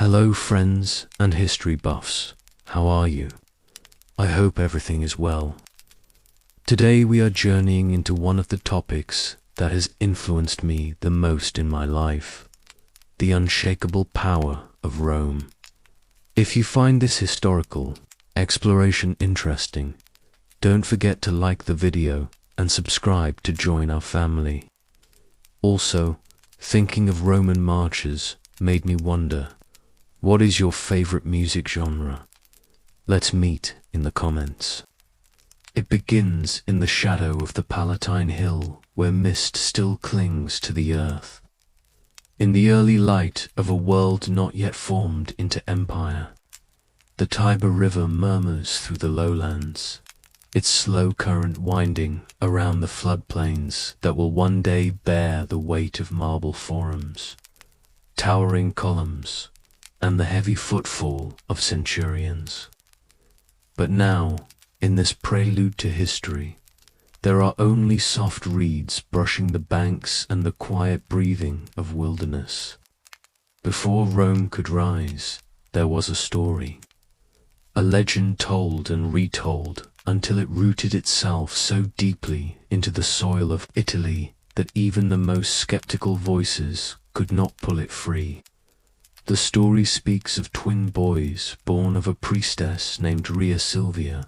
Hello friends and history buffs, how are you? I hope everything is well. Today we are journeying into one of the topics that has influenced me the most in my life, the unshakable power of Rome. If you find this historical exploration interesting, don't forget to like the video and subscribe to join our family. Also, thinking of Roman marches made me wonder, what is your favorite music genre? Let's meet in the comments. It begins in the shadow of the Palatine Hill, where mist still clings to the earth. In the early light of a world not yet formed into empire, the Tiber River murmurs through the lowlands, its slow current winding around the floodplains that will one day bear the weight of marble forums, towering columns, and the heavy footfall of centurions. But now, in this prelude to history, there are only soft reeds brushing the banks and the quiet breathing of wilderness. Before Rome could rise, there was a story, a legend told and retold until it rooted itself so deeply into the soil of Italy that even the most skeptical voices could not pull it free. The story speaks of twin boys born of a priestess named Rhea Silvia.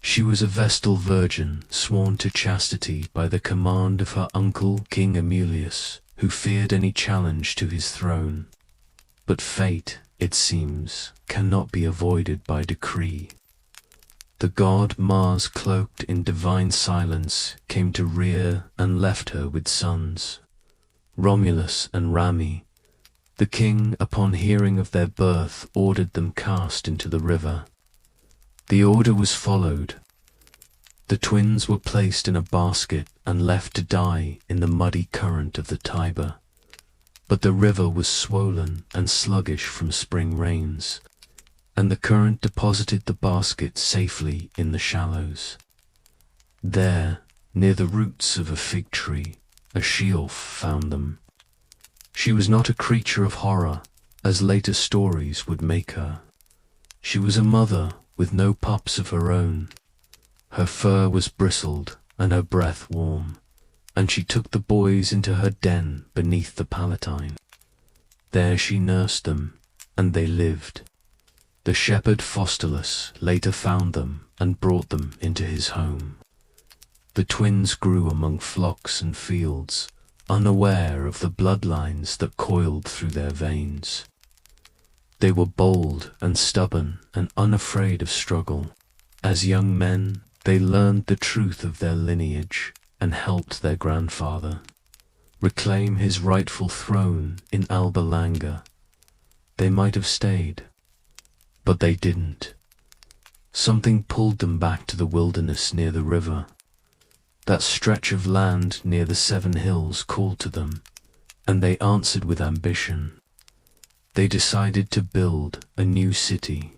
She was a Vestal virgin sworn to chastity by the command of her uncle King Amulius, who feared any challenge to his throne. But fate, it seems, cannot be avoided by decree. The god Mars, cloaked in divine silence, came to Rhea and left her with sons, Romulus and Rami. The king, upon hearing of their birth, ordered them cast into the river. The order was followed. The twins were placed in a basket and left to die in the muddy current of the Tiber. But the river was swollen and sluggish from spring rains, and the current deposited the basket safely in the shallows. There, near the roots of a fig tree, a she-wolf found them. She was not a creature of horror, as later stories would make her. She was a mother with no pups of her own. Her fur was bristled and her breath warm, and she took the boys into her den beneath the Palatine. There she nursed them, and they lived. The shepherd Faustulus later found them and brought them into his home. The twins grew among flocks and fields, unaware of the bloodlines that coiled through their veins. They were bold and stubborn and unafraid of struggle. As young men, they learned the truth of their lineage and helped their grandfather reclaim his rightful throne in Alba Longa. They might have stayed, but they didn't. Something pulled them back to the wilderness near the river. That stretch of land near the 7 hills called to them, and they answered with ambition. They decided to build a new city,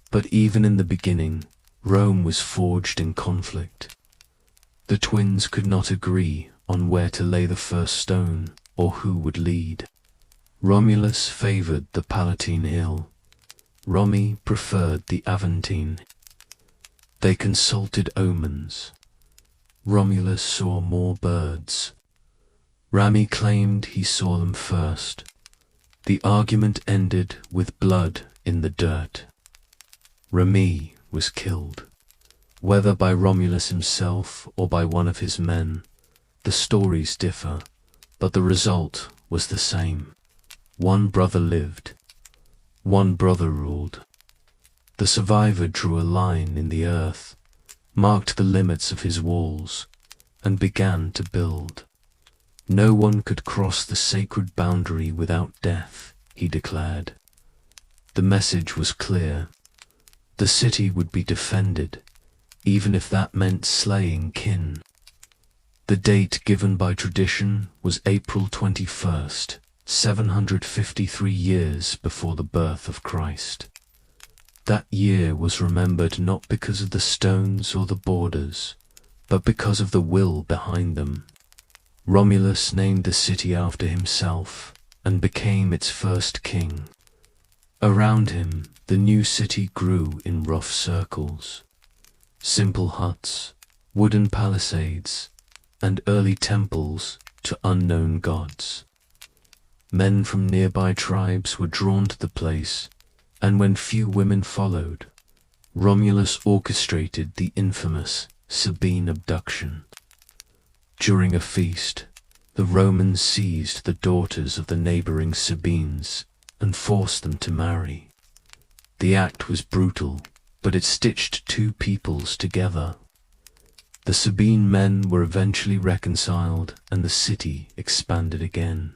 but even in the beginning, Rome was forged in conflict. The twins could not agree on where to lay the first stone or who would lead. Romulus favored the Palatine Hill. Romi preferred the Aventine. They consulted omens. Romulus saw more birds. Rami claimed he saw them first. The argument ended with blood in the dirt. Rami was killed. Whether by Romulus himself or by one of his men, the stories differ, but the result was the same. One brother lived. One brother ruled. The survivor drew a line in the earth, marked the limits of his walls, and began to build. No one could cross the sacred boundary without death, he declared. The message was clear. The city would be defended, even if that meant slaying kin. The date given by tradition was April 21st, 753 years before the birth of Christ. That year was remembered not because of the stones or the borders, but because of the will behind them. Romulus named the city after himself and became its first king. Around him, the new city grew in rough circles. Simple huts, wooden palisades, and early temples to unknown gods. Men from nearby tribes were drawn to the place, and when few women followed, Romulus orchestrated the infamous Sabine abduction. During a feast, the Romans seized the daughters of the neighboring Sabines and forced them to marry. The act was brutal, but it stitched two peoples together. The Sabine men were eventually reconciled, and the city expanded again.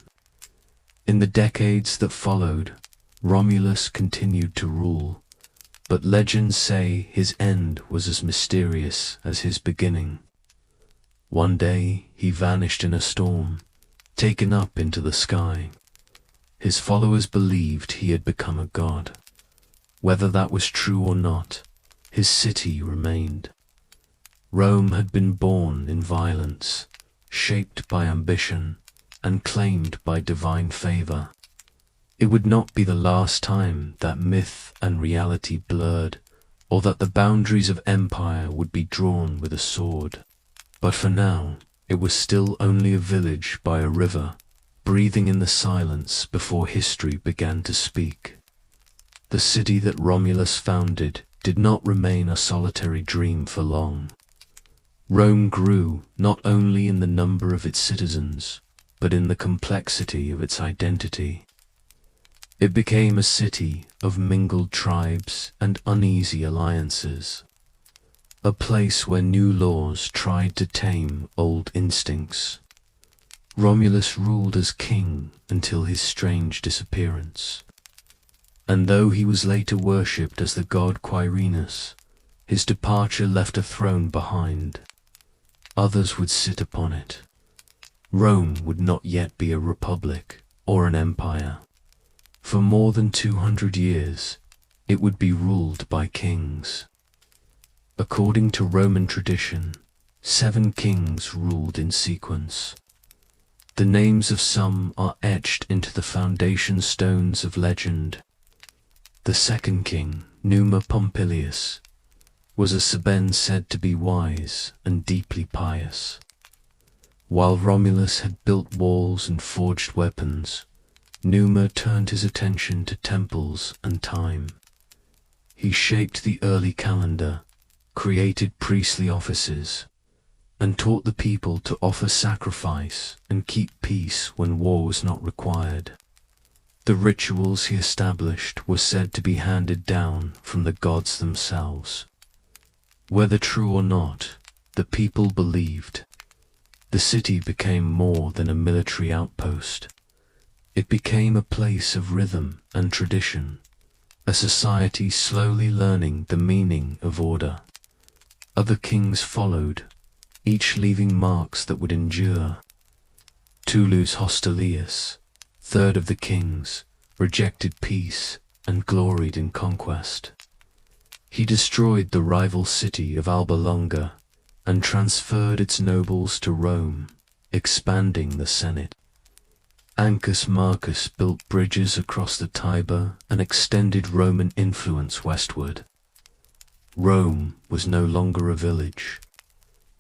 In the decades that followed, Romulus continued to rule, but legends say his end was as mysterious as his beginning. One day he vanished in a storm, taken up into the sky. His followers believed he had become a god. Whether that was true or not, his city remained. Rome had been born in violence, shaped by ambition, and claimed by divine favor. It would not be the last time that myth and reality blurred, or that the boundaries of empire would be drawn with a sword. But for now, it was still only a village by a river, breathing in the silence before history began to speak. The city that Romulus founded did not remain a solitary dream for long. Rome grew not only in the number of its citizens, but in the complexity of its identity. It became a city of mingled tribes and uneasy alliances, a place where new laws tried to tame old instincts. Romulus ruled as king until his strange disappearance. And though he was later worshipped as the god Quirinus, his departure left a throne behind. Others would sit upon it. Rome would not yet be a republic or an empire. For more than 200 years, it would be ruled by kings. According to Roman tradition, 7 kings ruled in sequence. The names of some are etched into the foundation stones of legend. The second king, Numa Pompilius, was a Sabine said to be wise and deeply pious. While Romulus had built walls and forged weapons, Numa turned his attention to temples and time. He shaped the early calendar, created priestly offices, and taught the people to offer sacrifice and keep peace when war was not required. The rituals he established were said to be handed down from the gods themselves. Whether true or not, the people believed. The city became more than a military outpost. It became a place of rhythm and tradition, a society slowly learning the meaning of order. Other kings followed, each leaving marks that would endure. Tullus Hostilius, third of the kings, rejected peace and gloried in conquest. He destroyed the rival city of Alba Longa and transferred its nobles to Rome, expanding the Senate. Ancus Marcus built bridges across the Tiber and extended Roman influence westward. Rome was no longer a village.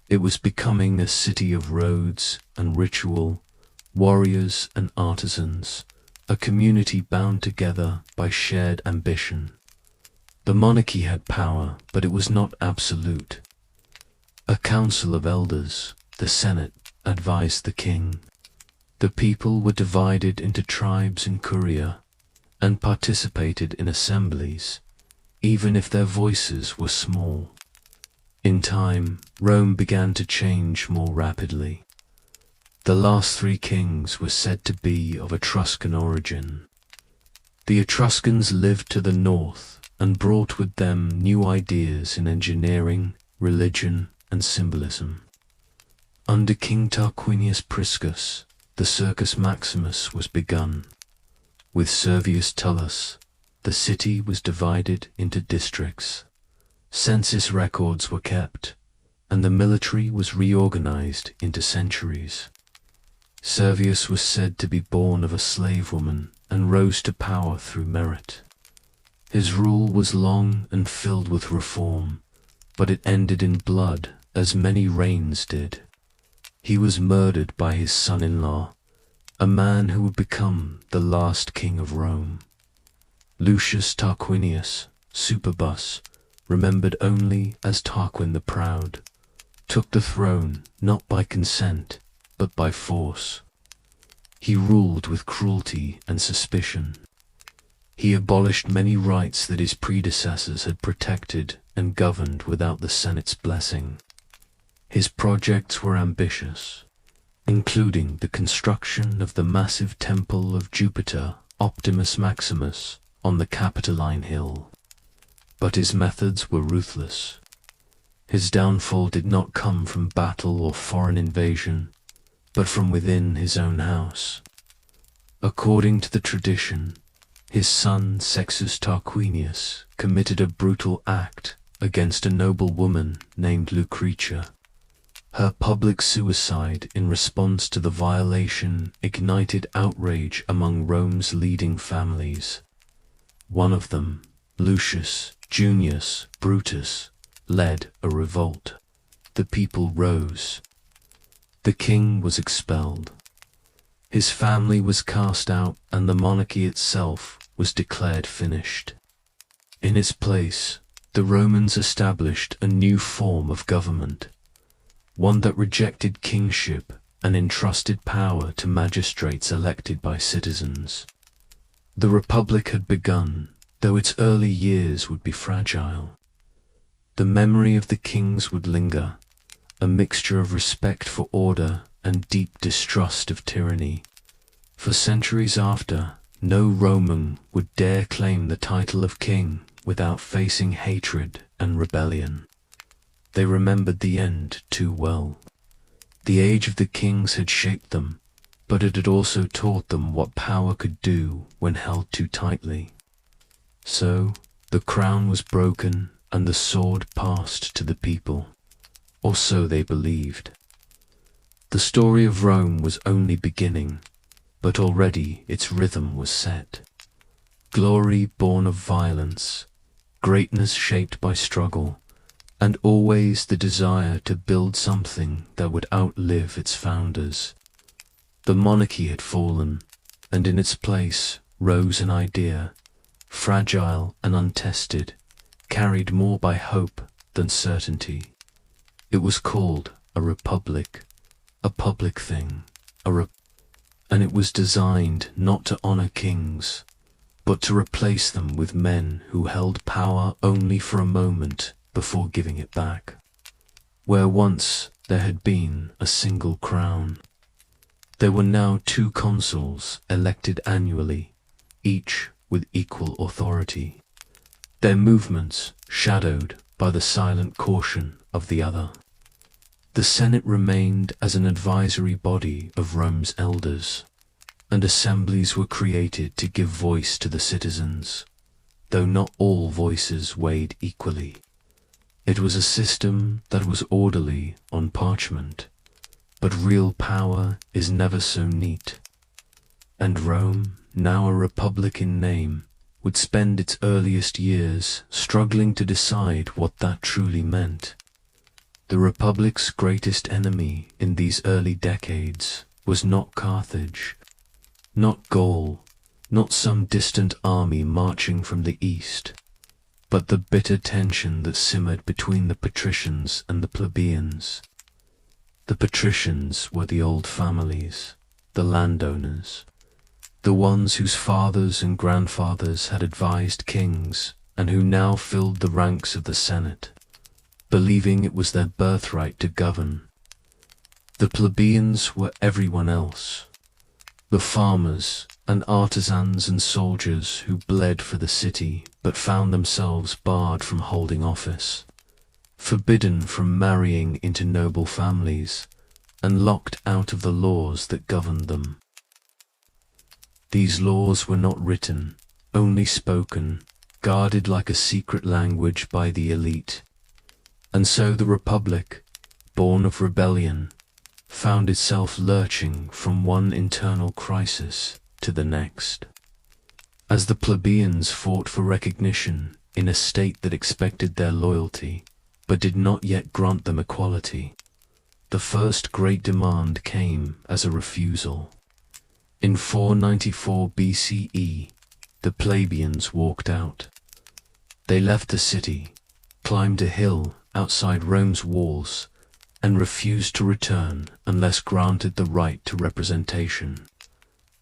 It was becoming a city of roads and ritual, warriors and artisans, a community bound together by shared ambition. The monarchy had power, but it was not absolute. A council of elders, the Senate, advised the king. The people were divided into tribes and curia, and participated in assemblies, even if their voices were small. In time, Rome began to change more rapidly. The last 3 kings were said to be of Etruscan origin. The Etruscans lived to the north and brought with them new ideas in engineering, religion, and symbolism. Under King Tarquinius Priscus, the Circus Maximus was begun. With Servius Tullus, the city was divided into districts. Census records were kept, and the military was reorganized into centuries. Servius was said to be born of a slave woman and rose to power through merit. His rule was long and filled with reform, but it ended in blood, as many reigns did. He was murdered by his son-in-law, a man who would become the last king of Rome. Lucius Tarquinius, Superbus, remembered only as Tarquin the Proud, took the throne not by consent, but by force. He ruled with cruelty and suspicion. He abolished many rights that his predecessors had protected and governed without the Senate's blessing. His projects were ambitious, including the construction of the massive temple of Jupiter Optimus Maximus on the Capitoline Hill. But his methods were ruthless. His downfall did not come from battle or foreign invasion, but from within his own house. According to the tradition, his son Sextus Tarquinius committed a brutal act against a noble woman named Lucretia. Her public suicide in response to the violation ignited outrage among Rome's leading families. One of them, Lucius Junius Brutus, led a revolt. The people rose. The king was expelled. His family was cast out, and the monarchy itself was declared finished. In its place, the Romans established a new form of government, one that rejected kingship and entrusted power to magistrates elected by citizens. The Republic had begun, though its early years would be fragile. The memory of the kings would linger, a mixture of respect for order and deep distrust of tyranny. For centuries after, no Roman would dare claim the title of king without facing hatred and rebellion. They remembered the end too well. The age of the kings had shaped them, but it had also taught them what power could do when held too tightly. So, the crown was broken and the sword passed to the people, or so they believed. The story of Rome was only beginning, but already its rhythm was set. Glory born of violence, greatness shaped by struggle, and always the desire to build something that would outlive its founders. The monarchy had fallen, and in its place rose an idea, fragile and untested, carried more by hope than certainty. It was called a republic, a public thing, and it was designed not to honor kings, but to replace them with men who held power only for a moment before giving it back. Where once there had been a single crown, there were now two consuls elected annually, each with equal authority, their movements shadowed by the silent caution of the other. The Senate remained as an advisory body of Rome's elders, and assemblies were created to give voice to the citizens, though not all voices weighed equally. It was a system that was orderly on parchment, but real power is never so neat. And Rome, now a republic in name, would spend its earliest years struggling to decide what that truly meant. The Republic's greatest enemy in these early decades was not Carthage, not Gaul, not some distant army marching from the east, but the bitter tension that simmered between the patricians and the plebeians. The patricians were the old families, the landowners, the ones whose fathers and grandfathers had advised kings and who now filled the ranks of the Senate, believing it was their birthright to govern. The plebeians were everyone else, the farmers and artisans and soldiers who bled for the city but found themselves barred from holding office, forbidden from marrying into noble families, and locked out of the laws that governed them. These laws were not written, only spoken, guarded like a secret language by the elite. And so the Republic, born of rebellion, found itself lurching from one internal crisis to the next. As the plebeians fought for recognition in a state that expected their loyalty, but did not yet grant them equality, the first great demand came as a refusal. In 494 BCE, the plebeians walked out. They left the city, climbed a hill outside Rome's walls, and refused to return unless granted the right to representation.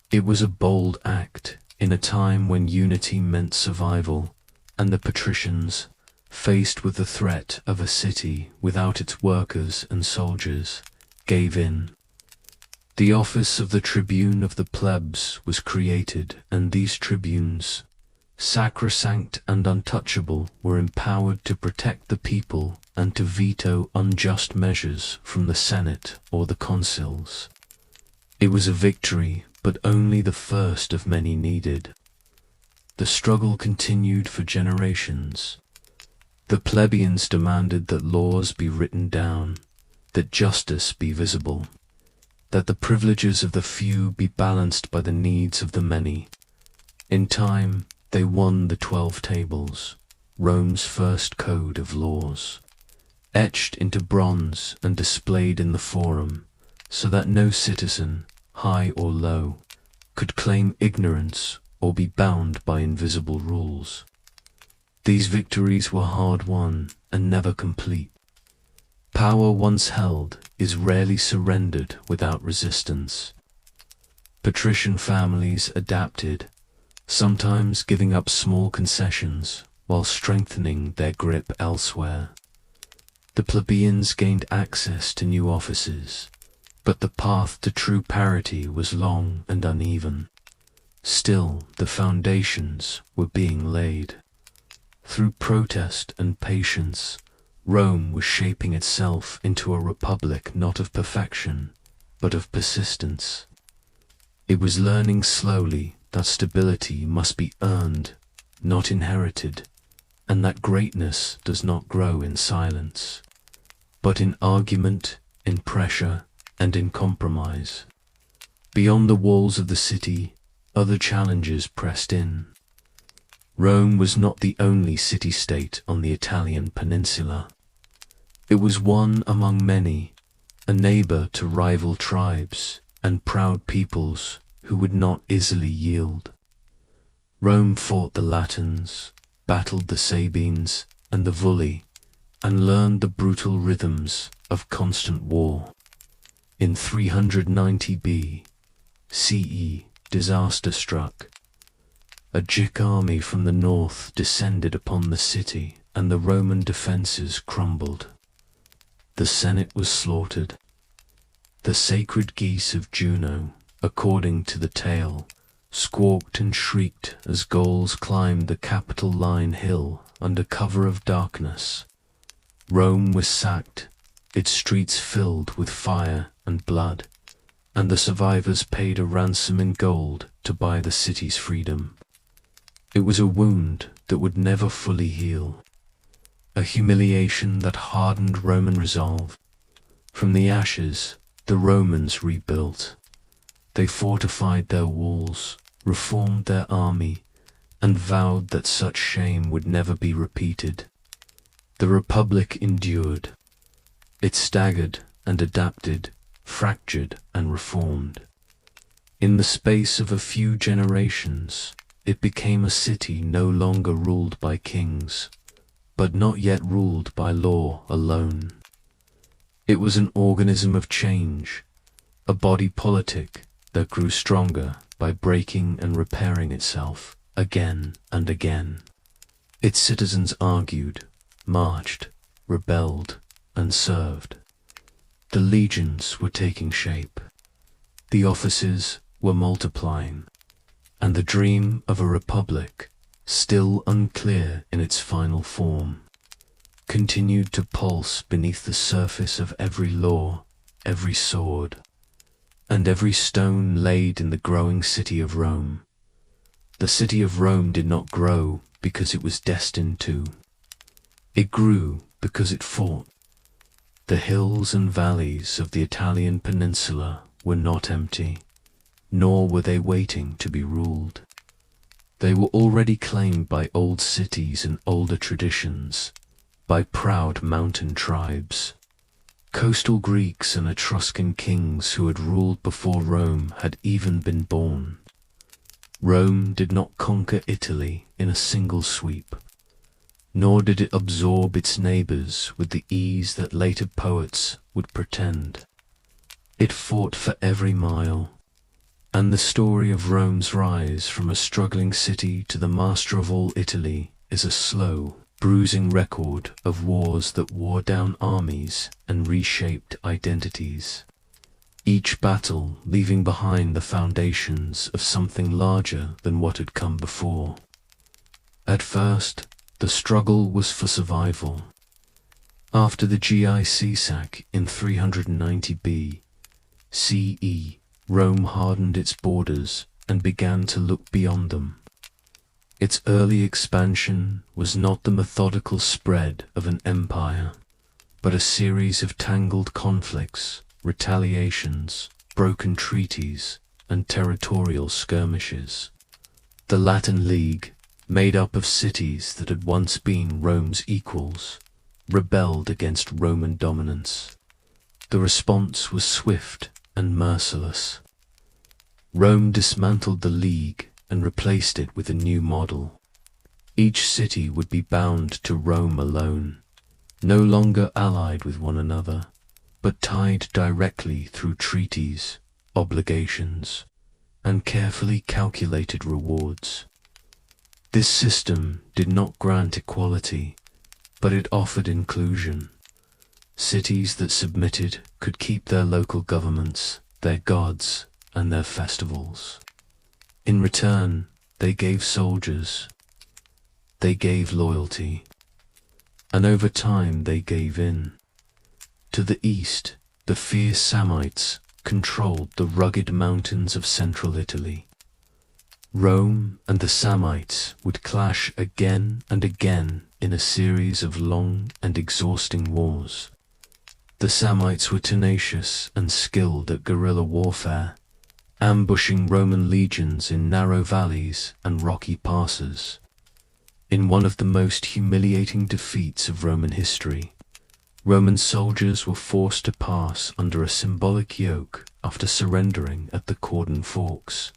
It was a bold act in a time when unity meant survival, and the patricians, faced with the threat of a city without its workers and soldiers, gave in. The office of the tribune of the plebs was created, and these tribunes, sacrosanct and untouchable, were empowered to protect the people and to veto unjust measures from the Senate or the consuls. It was a victory, but only the first of many needed. The struggle continued for generations. The plebeians demanded that laws be written down, that justice be visible, that the privileges of the few be balanced by the needs of the many. In time, they won the 12 Tables, Rome's first code of laws, etched into bronze and displayed in the Forum, so that no citizen, high or low, could claim ignorance or be bound by invisible rules. These victories were hard won and never complete. Power once held is rarely surrendered without resistance. Patrician families adapted, sometimes giving up small concessions while strengthening their grip elsewhere. The plebeians gained access to new offices, but the path to true parity was long and uneven. Still, the foundations were being laid. Through protest and patience, Rome was shaping itself into a republic not of perfection, but of persistence. It was learning slowly that stability must be earned, not inherited, and that greatness does not grow in silence, but in argument, in pressure, and in compromise. Beyond the walls of the city, other challenges pressed in. Rome was not the only city-state on the Italian peninsula. It was one among many, a neighbor to rival tribes and proud peoples who would not easily yield. Rome fought the Latins, battled the Sabines and the Vulli, and learned the brutal rhythms of constant war. In 390 BCE, disaster struck. A Greek army from the north descended upon the city, and the Roman defenses crumbled. The Senate was slaughtered. The sacred geese of Juno, according to the tale, squawked and shrieked as Gauls climbed the Capitoline hill under cover of darkness. Rome was sacked, its streets filled with fire and blood, and the survivors paid a ransom in gold to buy the city's freedom. It was a wound that would never fully heal, a humiliation that hardened Roman resolve. From the ashes, the Romans rebuilt. They fortified their walls, reformed their army, and vowed that such shame would never be repeated. The Republic endured. It staggered and adapted, fractured and reformed. In the space of a few generations, it became a city no longer ruled by kings, but not yet ruled by law alone. It was an organism of change, a body politic that grew stronger by breaking and repairing itself again and again. Its citizens argued, marched, rebelled, and served. The legions were taking shape. The offices were multiplying, and the dream of a republic, still unclear in its final form, continued to pulse beneath the surface of every law, every sword, and every stone laid in the growing city of Rome. The city of Rome did not grow because it was destined to. It grew because it fought. The hills and valleys of the Italian peninsula were not empty, nor were they waiting to be ruled. They were already claimed by old cities and older traditions, by proud mountain tribes. Coastal Greeks and Etruscan kings who had ruled before Rome had even been born. Rome did not conquer Italy in a single sweep, nor did it absorb its neighbors with the ease that later poets would pretend. It fought for every mile, and the story of Rome's rise from a struggling city to the master of all Italy is a slow, bruising record of wars that wore down armies and reshaped identities. Each battle leaving behind the foundations of something larger than what had come before. At first, the struggle was for survival. After the GIC sack in 390 BCE, Rome hardened its borders and began to look beyond them. Its early expansion was not the methodical spread of an empire, but a series of tangled conflicts, retaliations, broken treaties, and territorial skirmishes. The Latin League, made up of cities that had once been Rome's equals, rebelled against Roman dominance. The response was swift and merciless. Rome dismantled the League and replaced it with a new model. Each city would be bound to Rome alone, no longer allied with one another, but tied directly through treaties, obligations, and carefully calculated rewards. This system did not grant equality, but it offered inclusion. Cities that submitted could keep their local governments, their gods, and their festivals. In return, they gave soldiers, they gave loyalty, and over time they gave in. To the east, the fierce Samnites controlled the rugged mountains of central Italy. Rome and the Samnites would clash again and again in a series of long and exhausting wars. The Samnites were tenacious and skilled at guerrilla warfare, ambushing Roman legions in narrow valleys and rocky passes. In one of the most humiliating defeats of Roman history, Roman soldiers were forced to pass under a symbolic yoke after surrendering at the Cordon Forks.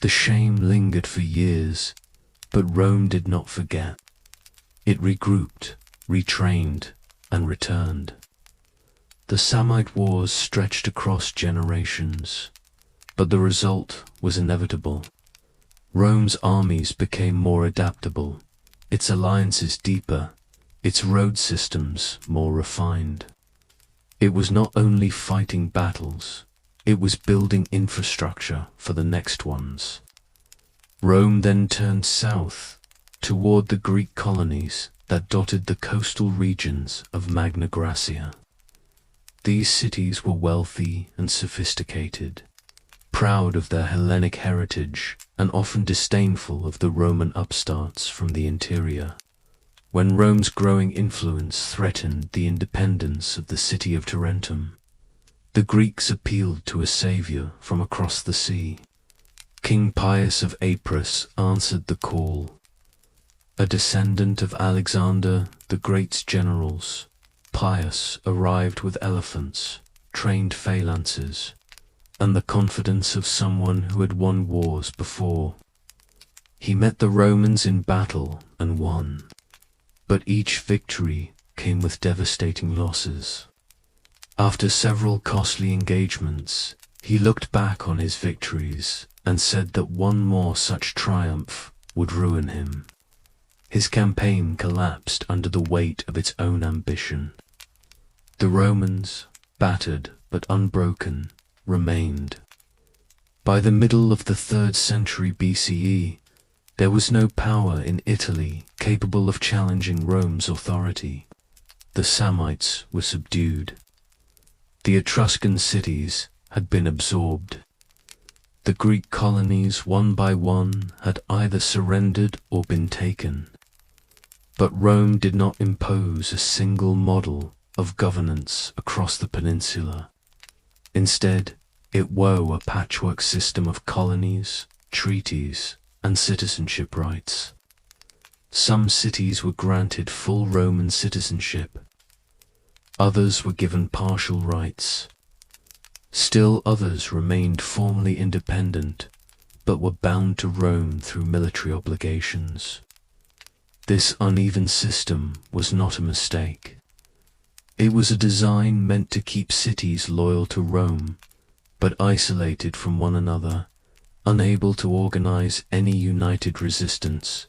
The shame lingered for years, but Rome did not forget. It regrouped, retrained, and returned. The Samnite Wars stretched across generations, but the result was inevitable. Rome's armies became more adaptable, its alliances deeper, its road systems more refined. It was not only fighting battles, it was building infrastructure for the next ones. Rome then turned south, toward the Greek colonies that dotted the coastal regions of Magna Graecia. These cities were wealthy and sophisticated, proud of their Hellenic heritage and often disdainful of the Roman upstarts from the interior. When Rome's growing influence threatened the independence of the city of Tarentum, the Greeks appealed to a savior from across the sea. King Pius of Apus answered the call. A descendant of Alexander the Great's generals, Pius arrived with elephants, trained phalanxes, and the confidence of someone who had won wars before. He met the Romans in battle and won, but each victory came with devastating losses. After several costly engagements, he looked back on his victories and said that one more such triumph would ruin him. His campaign collapsed under the weight of its own ambition. The Romans, battered but unbroken, remained. By the middle of the 3rd century BCE, there was no power in Italy capable of challenging Rome's authority. The Samnites were subdued. The Etruscan cities had been absorbed. The Greek colonies, one by one, had either surrendered or been taken. But Rome did not impose a single model of governance across the peninsula. Instead, it wove a patchwork system of colonies, treaties, and citizenship rights. Some cities were granted full Roman citizenship. Others were given partial rights. Still others remained formally independent, but were bound to Rome through military obligations. This uneven system was not a mistake. It was a design meant to keep cities loyal to Rome, but isolated from one another, unable to organize any united resistance.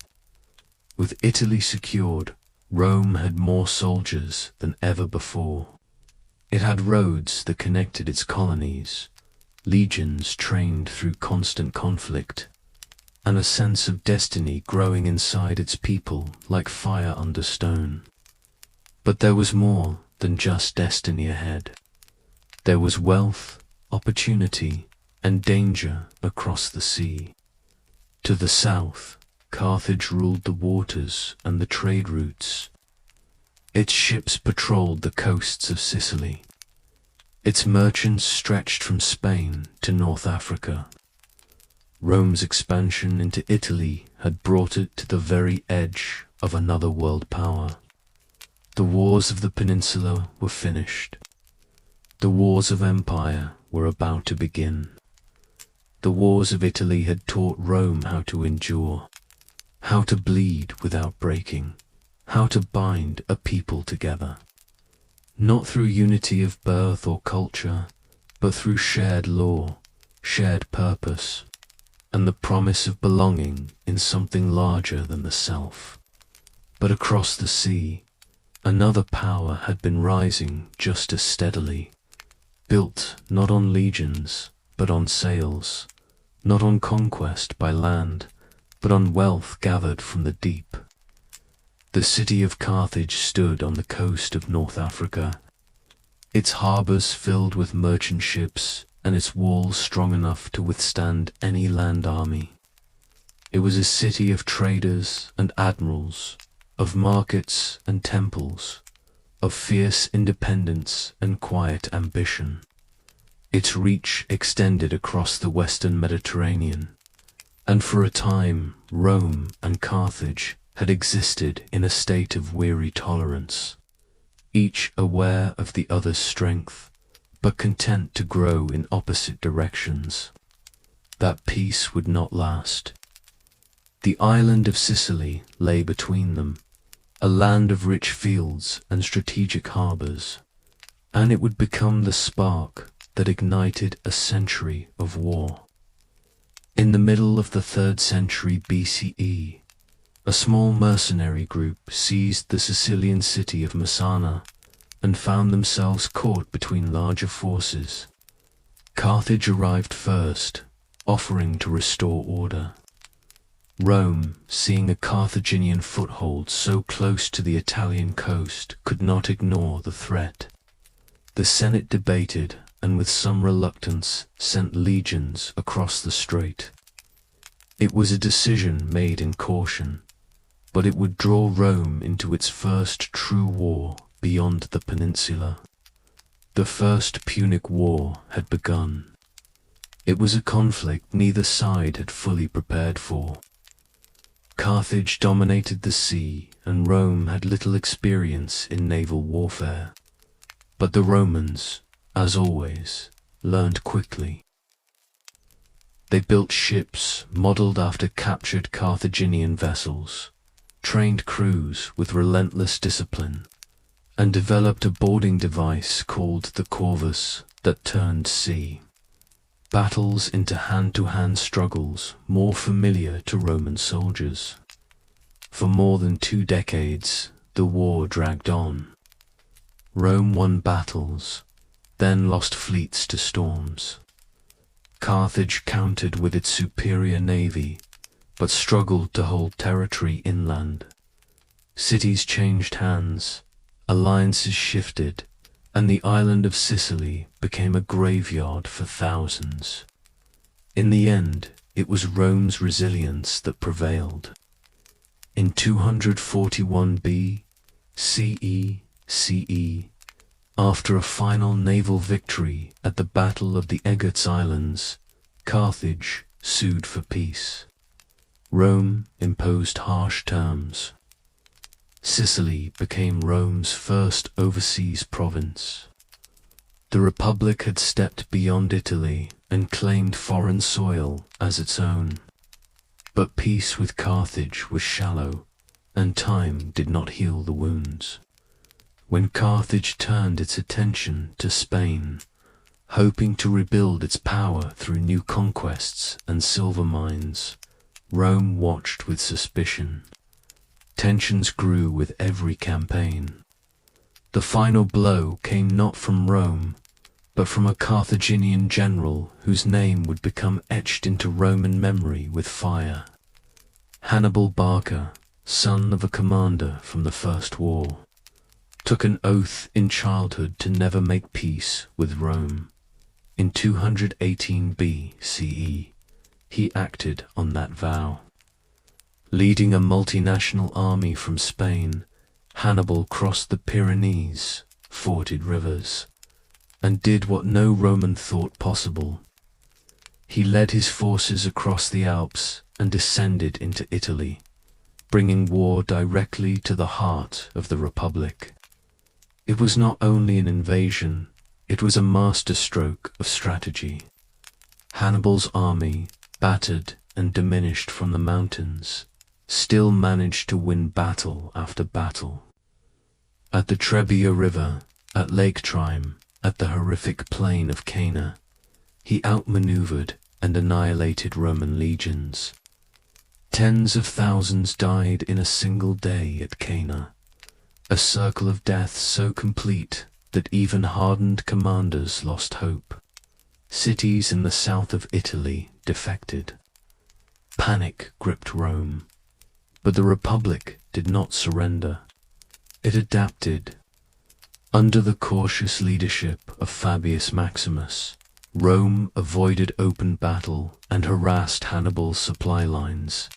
With Italy secured, Rome had more soldiers than ever before. It had roads that connected its colonies, legions trained through constant conflict, and a sense of destiny growing inside its people like fire under stone. But there was more than just destiny ahead. There was wealth, opportunity, and danger across the sea. To the south, Carthage ruled the waters and the trade routes. Its ships patrolled the coasts of Sicily. Its merchants stretched from Spain to North Africa. Rome's expansion into Italy had brought it to the very edge of another world power. The wars of the peninsula were finished. The wars of empire were about to begin. The wars of Italy had taught Rome how to endure, how to bleed without breaking, how to bind a people together. Not through unity of birth or culture, but through shared law, shared purpose, and the promise of belonging in something larger than the self. But across the sea, another power had been rising just as steadily, built not on legions, but on sails, not on conquest by land, but on wealth gathered from the deep. The city of Carthage stood on the coast of North Africa, its harbors filled with merchant ships and its walls strong enough to withstand any land army. It was a city of traders and admirals, of markets and temples, of fierce independence and quiet ambition. Its reach extended across the western Mediterranean, and for a time Rome and Carthage had existed in a state of weary tolerance, each aware of the other's strength, but content to grow in opposite directions. That peace would not last. The island of Sicily lay between them, a land of rich fields and strategic harbors, and it would become the spark that ignited a century of war. In the middle of the 3rd century BCE, a small mercenary group seized the Sicilian city of Messana and found themselves caught between larger forces. Carthage arrived first, offering to restore order. Rome, seeing a Carthaginian foothold so close to the Italian coast, could not ignore the threat. The Senate debated and with some reluctance sent legions across the strait. It was a decision made in caution, but it would draw Rome into its first true war beyond the peninsula. The First Punic War had begun. It was a conflict neither side had fully prepared for. Carthage dominated the sea, and Rome had little experience in naval warfare. But the Romans, as always, learned quickly. They built ships modeled after captured Carthaginian vessels, trained crews with relentless discipline, and developed a boarding device called the corvus that turned sea. Battles into hand-to-hand struggles more familiar to Roman soldiers. For more than 2 decades, the war dragged on. Rome won battles, then lost fleets to storms. Carthage countered with its superior navy, but struggled to hold territory inland. Cities changed hands, alliances shifted, and the island of Sicily became a graveyard for thousands. In the end, it was Rome's resilience that prevailed. In 241 CE, after a final naval victory at the Battle of the Aegates Islands, Carthage sued for peace. Rome imposed harsh terms. Sicily became Rome's first overseas province. The Republic had stepped beyond Italy and claimed foreign soil as its own. But peace with Carthage was shallow, and time did not heal the wounds. When Carthage turned its attention to Spain, hoping to rebuild its power through new conquests and silver mines, Rome watched with suspicion. Tensions grew with every campaign. The final blow came not from Rome, but from a Carthaginian general whose name would become etched into Roman memory with fire. Hannibal Barca, son of a commander from the First War, took an oath in childhood to never make peace with Rome. In 218 BCE, he acted on that vow. Leading a multinational army from Spain, Hannibal crossed the Pyrenees, forded rivers, and did what no Roman thought possible. He led his forces across the Alps and descended into Italy, bringing war directly to the heart of the Republic. It was not only an invasion, it was a masterstroke of strategy. Hannibal's army, battered and diminished from the mountains, still managed to win battle after battle. At the Trebia River, at Lake Trime, at the horrific plain of Cana, he outmaneuvered and annihilated Roman legions. Tens of thousands died in a single day at Cana, a circle of death so complete that even hardened commanders lost hope. Cities in the south of Italy defected. Panic gripped Rome, but the Republic did not surrender. It adapted. Under the cautious leadership of Fabius Maximus, Rome avoided open battle and harassed Hannibal's supply lines.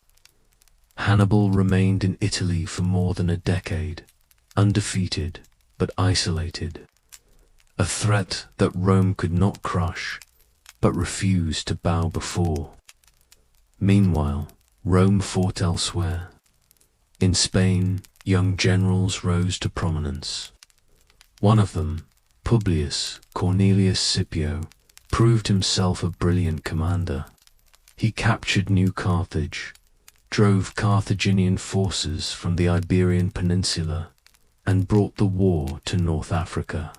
Hannibal remained in Italy for more than a decade, undefeated but isolated, a threat that Rome could not crush, but refused to bow before. Meanwhile, Rome fought elsewhere. In Spain, young generals rose to prominence. One of them, Publius Cornelius Scipio, proved himself a brilliant commander. He captured New Carthage, drove Carthaginian forces from the Iberian Peninsula, and brought the war to North Africa.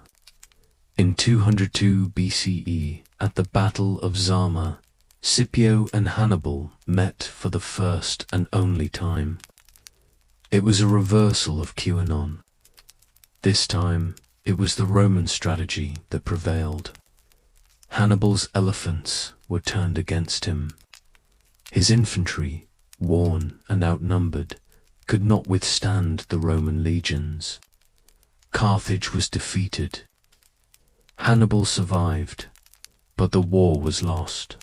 In 202 BCE, at the Battle of Zama, Scipio and Hannibal met for the first and only time. It was a reversal of QAnon. This time, it was the Roman strategy that prevailed. Hannibal's elephants were turned against him. His infantry, worn and outnumbered, could not withstand the Roman legions. Carthage was defeated. Hannibal survived, but the war was lost.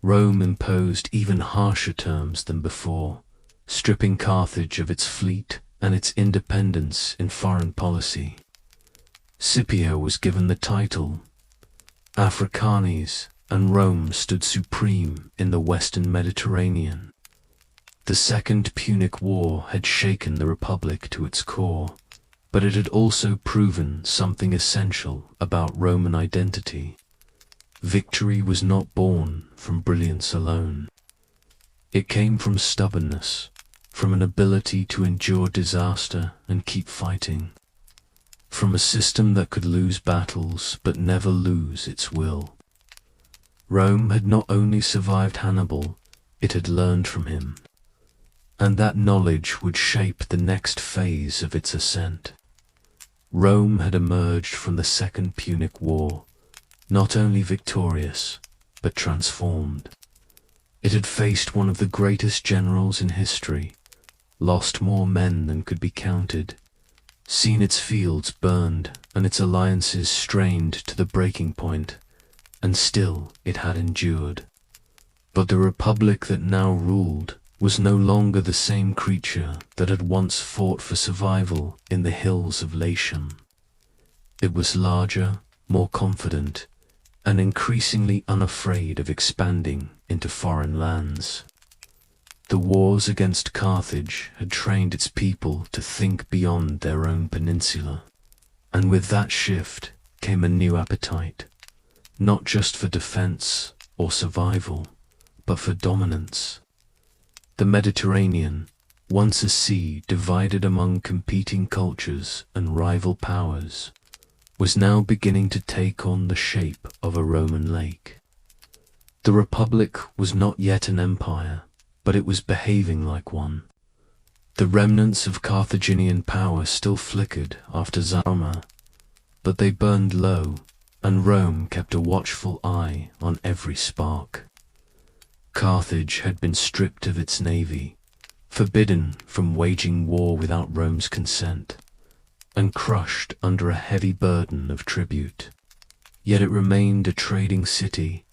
Rome imposed even harsher terms than before, stripping Carthage of its fleet and its independence in foreign policy. Scipio was given the title Africanes, and Rome stood supreme in the Western Mediterranean. The Second Punic War had shaken the Republic to its core, but it had also proven something essential about Roman identity. Victory was not born from brilliance alone. It came from stubbornness, from an ability to endure disaster and keep fighting, from a system that could lose battles but never lose its will. Rome had not only survived Hannibal, it had learned from him, and that knowledge would shape the next phase of its ascent. Rome had emerged from the Second Punic War, not only victorious, but transformed. It had faced one of the greatest generals in history, lost more men than could be counted, seen its fields burned and its alliances strained to the breaking point, and still it had endured. But the Republic that now ruled was no longer the same creature that had once fought for survival in the hills of Latium. It was larger, more confident, and increasingly unafraid of expanding into foreign lands. The wars against Carthage had trained its people to think beyond their own peninsula, and with that shift came a new appetite, not just for defense or survival, but for dominance. The Mediterranean, once a sea divided among competing cultures and rival powers, was now beginning to take on the shape of a Roman lake. The Republic was not yet an empire, but it was behaving like one. The remnants of Carthaginian power still flickered after Zama, but they burned low, and Rome kept a watchful eye on every spark. Carthage had been stripped of its navy, forbidden from waging war without Rome's consent, and crushed under a heavy burden of tribute. Yet it remained a trading city,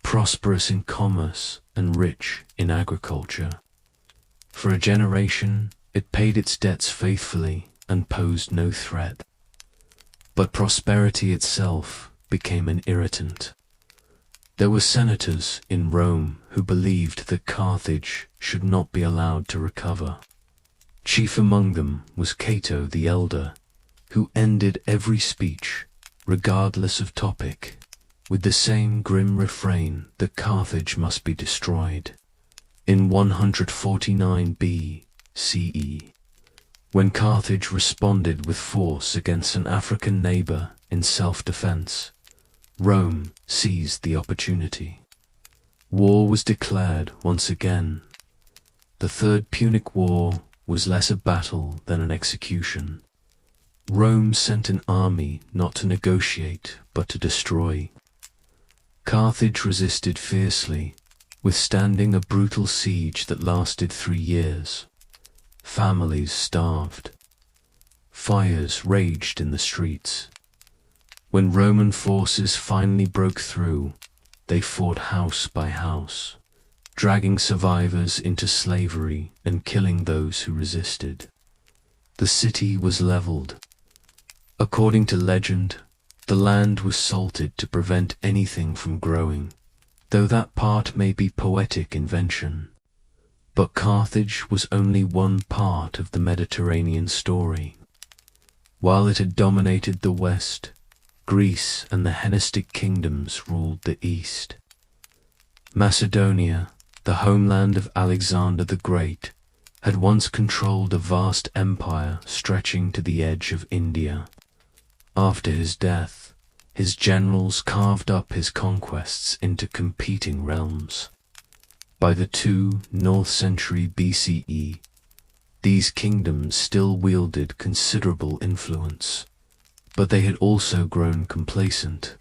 prosperous in commerce and rich in agriculture. For a generation, it paid its debts faithfully and posed no threat. But prosperity itself became an irritant. There were senators in Rome who believed that Carthage should not be allowed to recover. Chief among them was Cato the Elder, who ended every speech, regardless of topic, with the same grim refrain that Carthage must be destroyed. In 149 B.C., when Carthage responded with force against an African neighbor in self-defense, Rome seized the opportunity. War was declared once again. The Third Punic War was less a battle than an execution. Rome sent an army not to negotiate, but to destroy. Carthage resisted fiercely, withstanding a brutal siege that lasted 3 years. Families starved. Fires raged in the streets. When Roman forces finally broke through, they fought house by house, dragging survivors into slavery and killing those who resisted. The city was leveled. According to legend, the land was salted to prevent anything from growing, though that part may be poetic invention. But Carthage was only one part of the Mediterranean story. While it had dominated the west, Greece and the Hellenistic kingdoms ruled the east. Macedonia, the homeland of Alexander the Great, had once controlled a vast empire stretching to the edge of India. After his death, his generals carved up his conquests into competing realms. By the 2nd century BCE, these kingdoms still wielded considerable influence, but they had also grown complacent.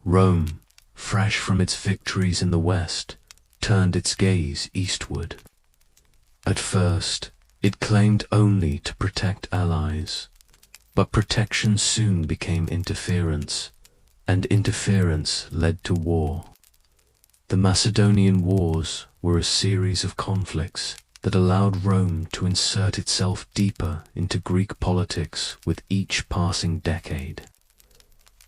Rome, fresh from its victories in the west, turned its gaze eastward. At first, it claimed only to protect allies, but protection soon became interference, and interference led to war. The Macedonian Wars were a series of conflicts that allowed Rome to insert itself deeper into Greek politics with each passing decade.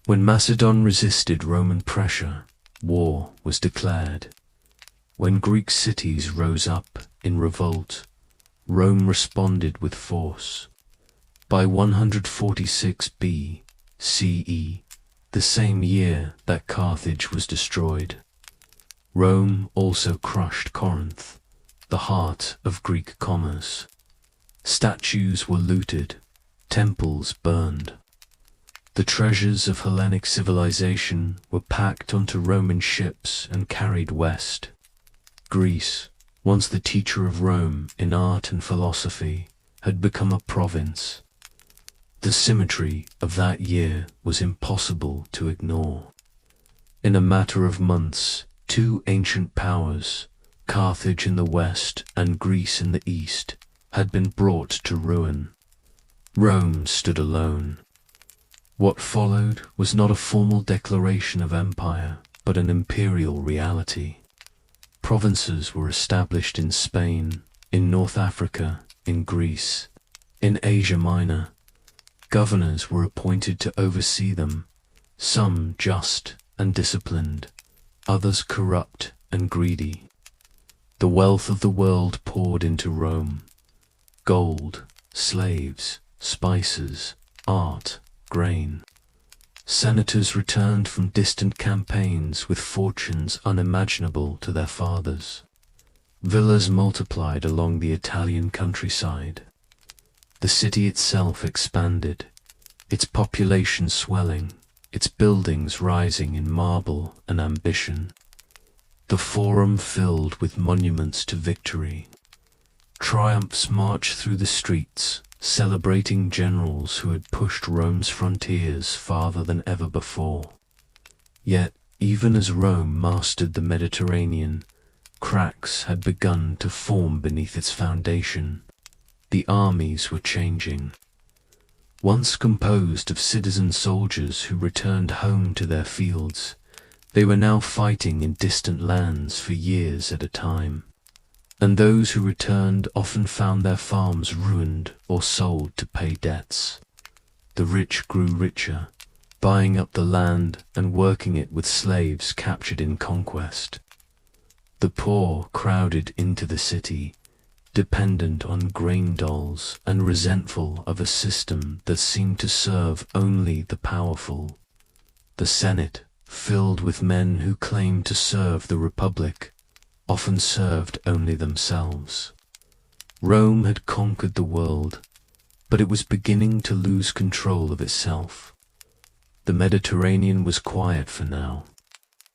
When Macedon resisted Roman pressure, war was declared. When Greek cities rose up in revolt, Rome responded with force. By 146 B.C.E., the same year that Carthage was destroyed, Rome also crushed Corinth, the heart of Greek commerce. Statues were looted, temples burned. The treasures of Hellenic civilization were packed onto Roman ships and carried west. Greece, once the teacher of Rome in art and philosophy, had become a province. The symmetry of that year was impossible to ignore. In a matter of months, 2 ancient powers, Carthage in the west and Greece in the east, had been brought to ruin. Rome stood alone. What followed was not a formal declaration of empire, but an imperial reality. Provinces were established in Spain, in North Africa, in Greece, in Asia Minor. Governors were appointed to oversee them, some just and disciplined, others corrupt and greedy. The wealth of the world poured into Rome: gold, slaves, spices, art, grain. Senators returned from distant campaigns with fortunes unimaginable to their fathers. Villas multiplied along the Italian countryside. The city itself expanded, its population swelling, its buildings rising in marble and ambition. The Forum filled with monuments to victory. Triumphs marched through the streets, celebrating generals who had pushed Rome's frontiers farther than ever before. Yet, even as Rome mastered the Mediterranean, cracks had begun to form beneath its foundation. The armies were changing. Once composed of citizen soldiers who returned home to their fields, they were now fighting in distant lands for years at a time. And those who returned often found their farms ruined or sold to pay debts. The rich grew richer, buying up the land and working it with slaves captured in conquest. The poor crowded into the city, dependent on grain doles and resentful of a system that seemed to serve only the powerful. The Senate, filled with men who claimed to serve the Republic, often served only themselves. Rome had conquered the world, but it was beginning to lose control of itself. The Mediterranean was quiet for now.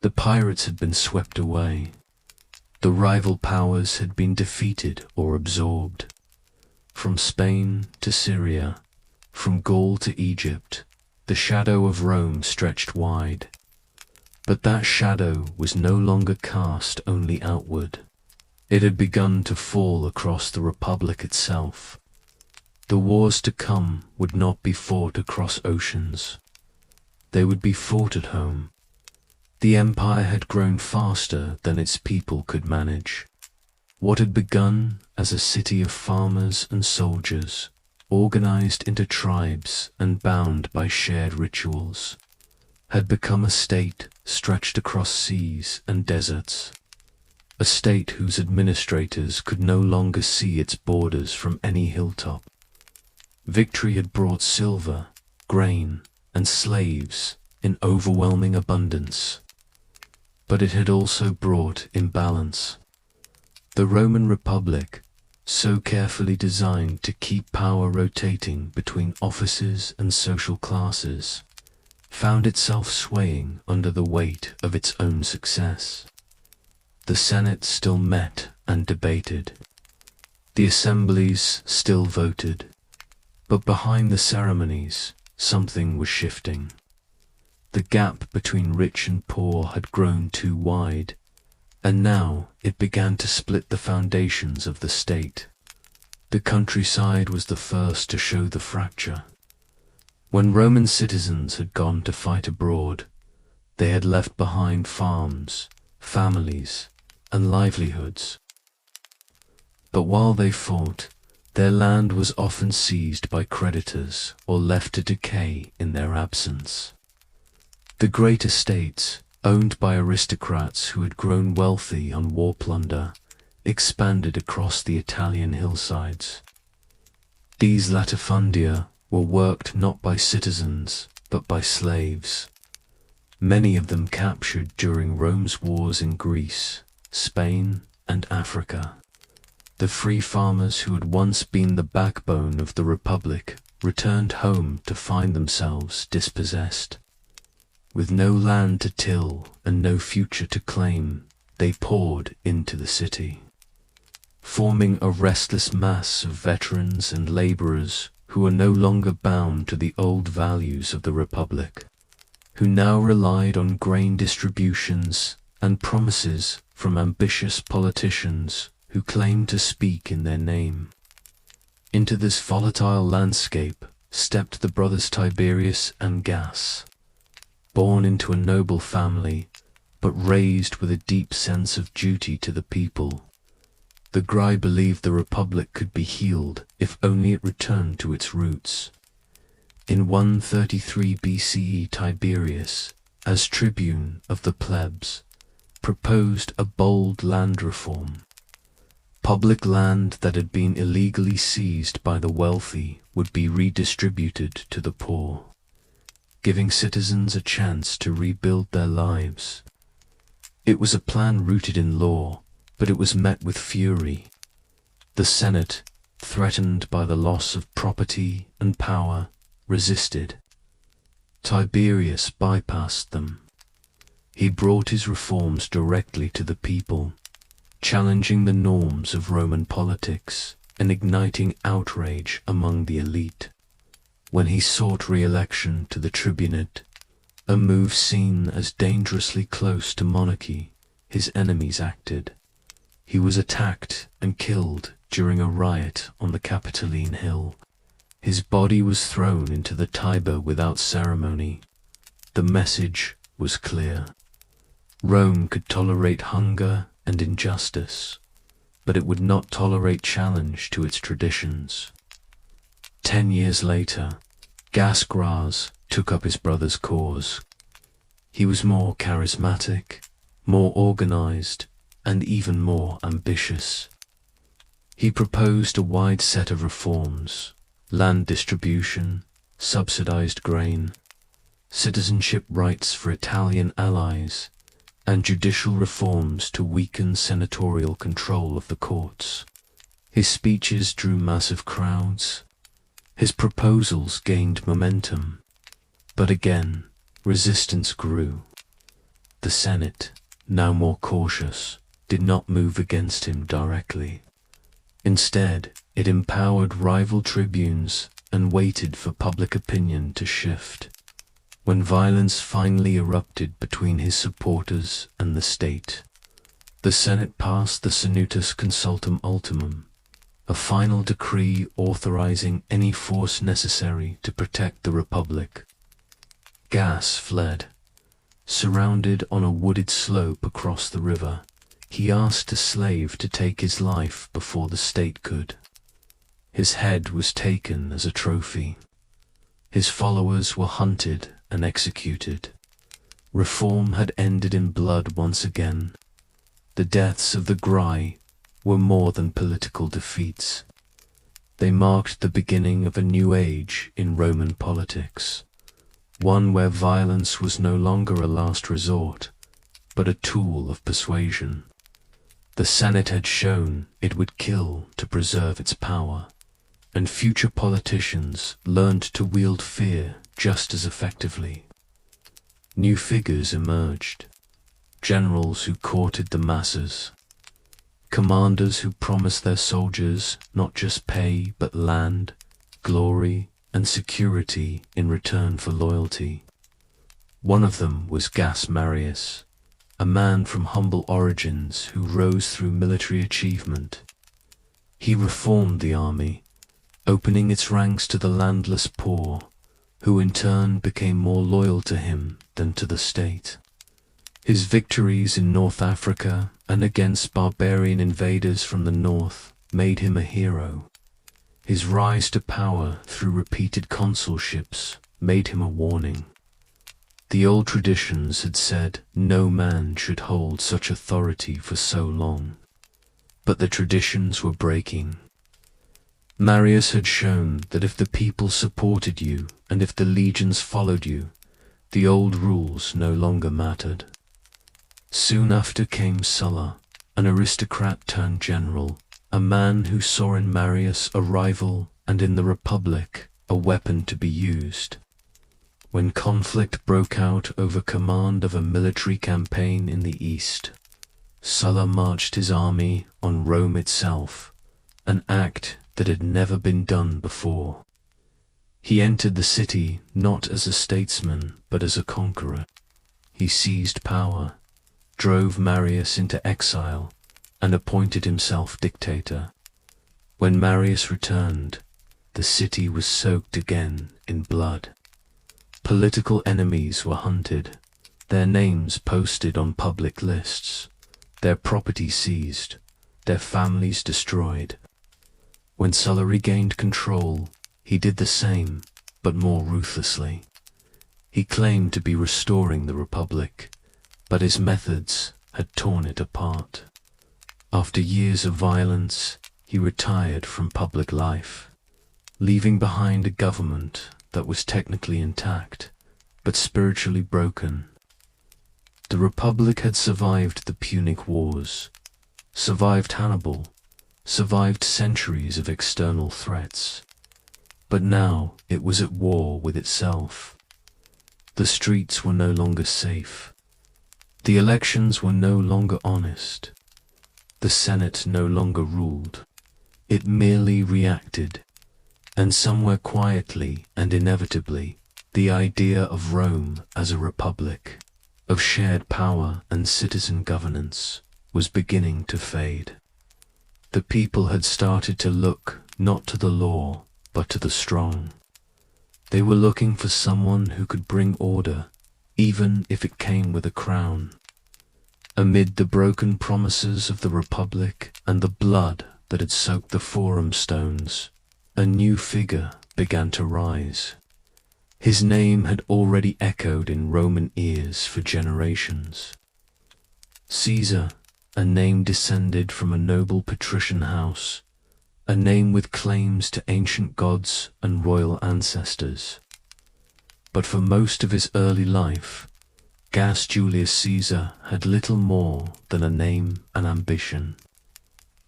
The pirates had been swept away. The rival powers had been defeated or absorbed. From Spain to Syria, from Gaul to Egypt, the shadow of Rome stretched wide. But that shadow was no longer cast only outward. It had begun to fall across the Republic itself. The wars to come would not be fought across oceans. They would be fought at home. The empire had grown faster than its people could manage. What had begun as a city of farmers and soldiers, organized into tribes and bound by shared rituals, had become a state stretched across seas and deserts, a state whose administrators could no longer see its borders from any hilltop. Victory had brought silver, grain, and slaves in overwhelming abundance, but it had also brought imbalance. The Roman Republic, so carefully designed to keep power rotating between offices and social classes, found itself swaying under the weight of its own success. The Senate still met and debated. The assemblies still voted. But behind the ceremonies, something was shifting. The gap between rich and poor had grown too wide, and now it began to split the foundations of the state. The countryside was the first to show the fracture. When Roman citizens had gone to fight abroad, they had left behind farms, families, and livelihoods. But while they fought, their land was often seized by creditors or left to decay in their absence. The great estates, owned by aristocrats who had grown wealthy on war plunder, expanded across the Italian hillsides. These latifundia were worked not by citizens, but by slaves, many of them captured during Rome's wars in Greece, Spain, and Africa. The free farmers who had once been the backbone of the Republic returned home to find themselves dispossessed. With no land to till and no future to claim, they poured into the city, forming a restless mass of veterans and laborers who were no longer bound to the old values of the Republic, who now relied on grain distributions and promises from ambitious politicians who claimed to speak in their name. Into this volatile landscape stepped the brothers Tiberius and Gas, born into a noble family, but raised with a deep sense of duty to the people. The Grai believed the Republic could be healed if only it returned to its roots. In 133 BCE, Tiberius, as tribune of the plebs, proposed a bold land reform. Public land that had been illegally seized by the wealthy would be redistributed to the poor, giving citizens a chance to rebuild their lives. It was a plan rooted in law, but it was met with fury. The Senate, threatened by the loss of property and power, resisted. Tiberius bypassed them. He brought his reforms directly to the people, challenging the norms of Roman politics and igniting outrage among the elite. When he sought re-election to the tribunate, a move seen as dangerously close to monarchy, his enemies acted. He was attacked and killed during a riot on the Capitoline Hill. His body was thrown into the Tiber without ceremony. The message was clear. Rome could tolerate hunger and injustice, but it would not tolerate challenge to its traditions. 10 years later, Gasgras took up his brother's cause. He was more charismatic, more organized, and even more ambitious. He proposed a wide set of reforms: land distribution, subsidized grain, citizenship rights for Italian allies, and judicial reforms to weaken senatorial control of the courts. His speeches drew massive crowds. His proposals gained momentum. But again, resistance grew. The Senate, now more cautious, did not move against him directly. Instead, it empowered rival tribunes and waited for public opinion to shift. When violence finally erupted between his supporters and the state, the Senate passed the Senatus Consultum Ultimum, a final decree authorizing any force necessary to protect the Republic. Gas fled. Surrounded on a wooded slope across the river, he asked a slave to take his life before the state could. His head was taken as a trophy. His followers were hunted and executed. Reform had ended in blood once again. The deaths of the Grai were more than political defeats. They marked the beginning of a new age in Roman politics, one where violence was no longer a last resort, but a tool of persuasion. The Senate had shown it would kill to preserve its power, and future politicians learned to wield fear just as effectively. New figures emerged: generals who courted the masses, commanders who promised their soldiers not just pay but land, glory, and security in return for loyalty. One of them was Gas Marius, a man from humble origins who rose through military achievement. He reformed the army, opening its ranks to the landless poor, who in turn became more loyal to him than to the state. His victories in North Africa and against barbarian invaders from the north made him a hero. His rise to power through repeated consulships made him a warning. The old traditions had said no man should hold such authority for so long, but the traditions were breaking. Marius had shown that if the people supported you and if the legions followed you, the old rules no longer mattered. Soon after came Sulla, an aristocrat turned general, a man who saw in Marius a rival and in the Republic a weapon to be used. When conflict broke out over command of a military campaign in the east, Sulla marched his army on Rome itself, an act that had never been done before. He entered the city not as a statesman but as a conqueror. He seized power, drove Marius into exile, and appointed himself dictator. When Marius returned, the city was soaked again in blood. Political enemies were hunted, their names posted on public lists, their property seized, their families destroyed. When Sulla regained control, he did the same, but more ruthlessly. He claimed to be restoring the Republic, but his methods had torn it apart. After years of violence, he retired from public life, leaving behind a government that was technically intact, but spiritually broken. The Republic had survived the Punic Wars, survived Hannibal, survived centuries of external threats. But now it was at war with itself. The streets were no longer safe. The elections were no longer honest. The Senate no longer ruled. It merely reacted. And somewhere quietly and inevitably, the idea of Rome as a republic, of shared power and citizen governance, was beginning to fade. The people had started to look not to the law, but to the strong. They were looking for someone who could bring order, even if it came with a crown. Amid the broken promises of the Republic and the blood that had soaked the forum stones, a new figure began to rise. His name had already echoed in Roman ears for generations. Caesar, a name descended from a noble patrician house, a name with claims to ancient gods and royal ancestors. But for most of his early life, Gaius Julius Caesar had little more than a name and ambition.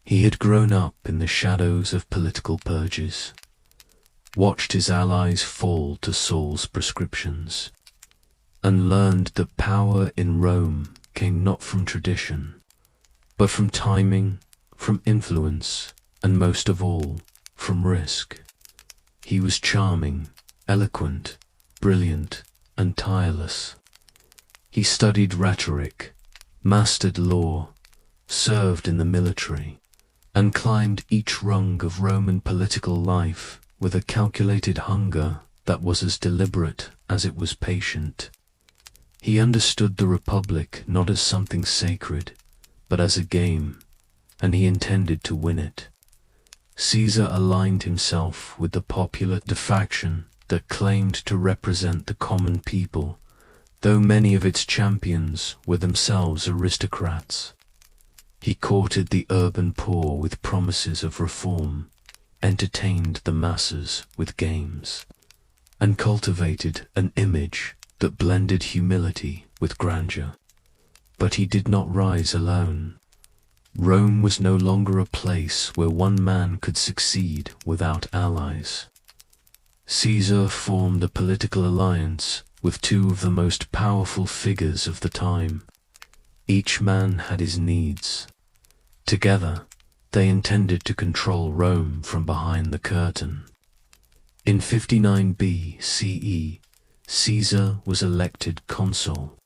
He had grown up in the shadows of political purges, watched his allies fall to Saul's prescriptions, and learned that power in Rome came not from tradition, but from timing, from influence, and most of all, from risk. He was charming, eloquent, brilliant, and tireless. He studied rhetoric, mastered law, served in the military, and climbed each rung of Roman political life with a calculated hunger that was as deliberate as it was patient. He understood the Republic not as something sacred, but as a game, and he intended to win it. Caesar aligned himself with the popular faction that claimed to represent the common people, though many of its champions were themselves aristocrats. He courted the urban poor with promises of reform, entertained the masses with games, and cultivated an image that blended humility with grandeur. But he did not rise alone. Rome was no longer a place where one man could succeed without allies. Caesar formed a political alliance with two of the most powerful figures of the time. Each man had his needs. Together, they intended to control Rome from behind the curtain. In 59 BCE, Caesar was elected consul.